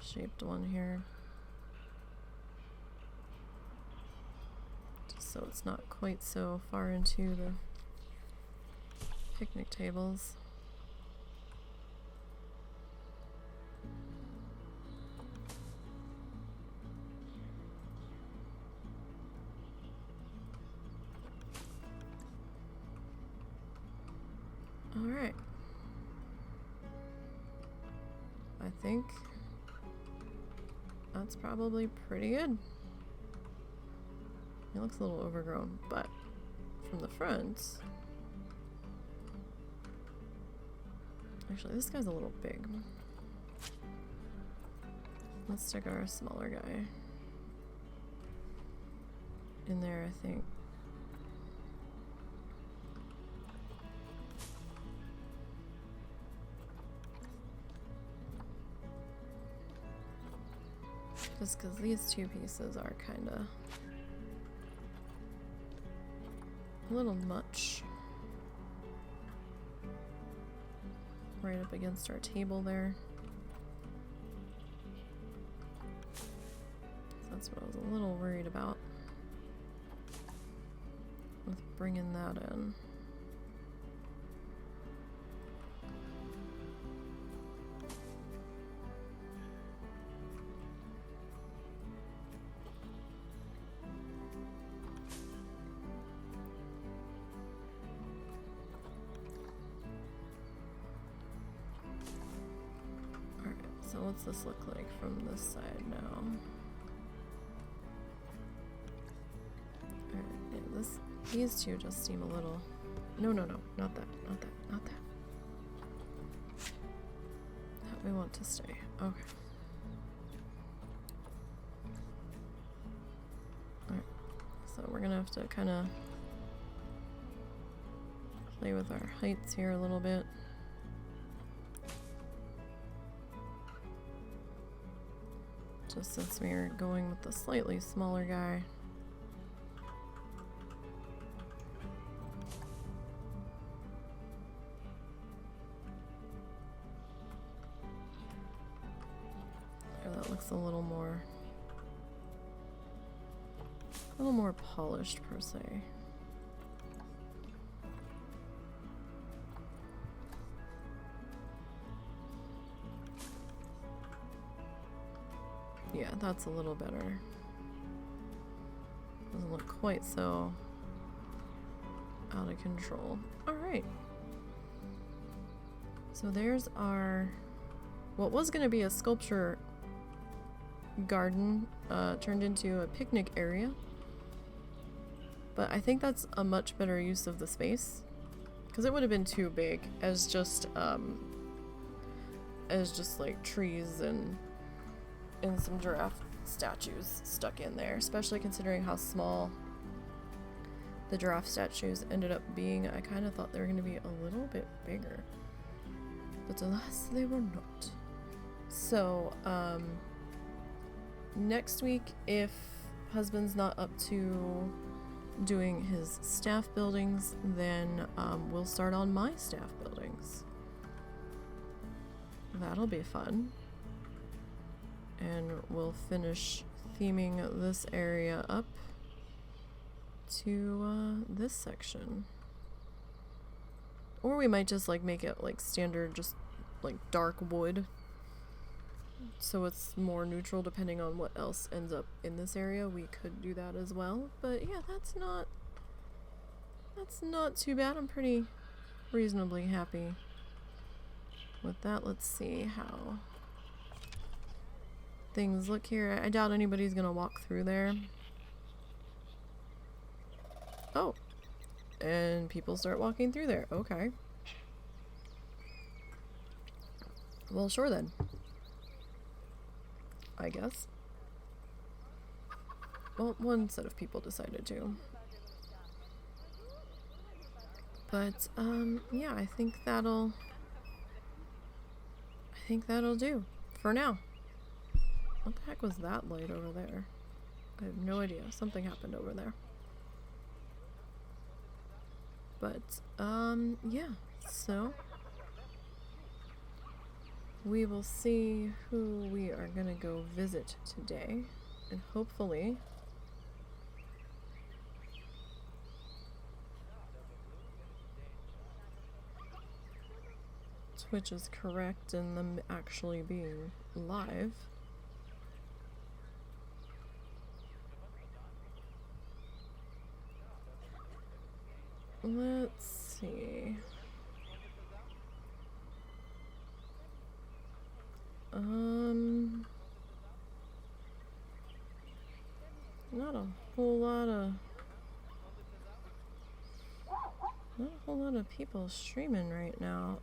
shaped one here, just so it's not quite so far into the picnic tables. All right. I think that's probably pretty good. It looks a little overgrown, but from the front... Actually, this guy's a little big. Let's stick our smaller guy in there, I think. Just because these two pieces are kind of a little much right up against our table there. So that's what I was a little worried about. with bringing that in. Alright, so what's this look like from this side now? These two just seem a little... No, not that, not that. That we want to stay. Okay. Alright, so we're gonna have to kind of play with our heights here a little bit. Just since we're going with the slightly smaller guy. A little more polished per se. Yeah, that's a little better. Doesn't look quite so out of control. All right. So there's our, what was going to be a sculpture garden turned into a picnic area, but I think that's a much better use of the space, because it would have been too big as just like trees and some giraffe statues stuck in there, especially considering how small the giraffe statues ended up being. I kind of thought they were going to be a little bit bigger, but alas, they were not. So next week, if husband's not up to doing his staff buildings, then we'll start on my staff buildings. That'll be fun. And we'll finish theming this area up to this section. Or we might just like make it like standard, just like dark wood, so it's more neutral depending on what else ends up in this area. We could do that as well, but yeah, that's not too bad. I'm pretty reasonably happy with that. Let's see how things look here. I doubt anybody's gonna walk through there. Oh, and people start walking through there. Okay, well, sure then, I guess. Well, one set of people decided to. But, yeah, I think that'll do for now. What the heck was that light over there? I have no idea. Something happened over there. But, yeah, so we will see who we are gonna go visit today, and hopefully Twitch is correct in them actually being live. Let's see. Not a whole lot of people streaming right now.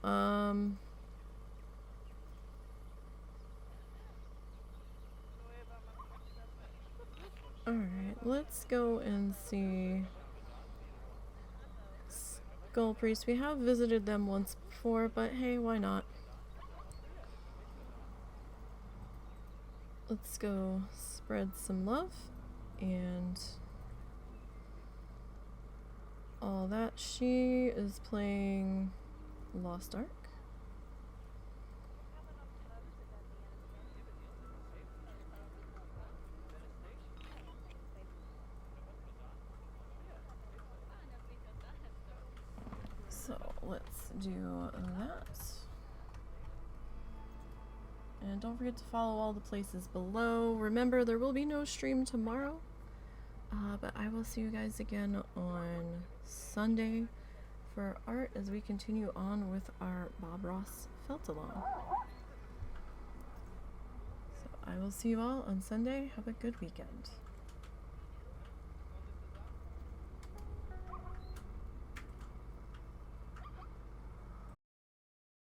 Alright, let's go and see Skull Priest. We have visited them once before, but hey, why not? Let's go spread some love and all that. She is playing Lost Ark. that. And don't forget to follow all the places below. Remember, there will be no stream tomorrow. But I will see you guys again on Sunday for art as we continue on with our Bob Ross felt along. So I will see you all on Sunday. Have a good weekend.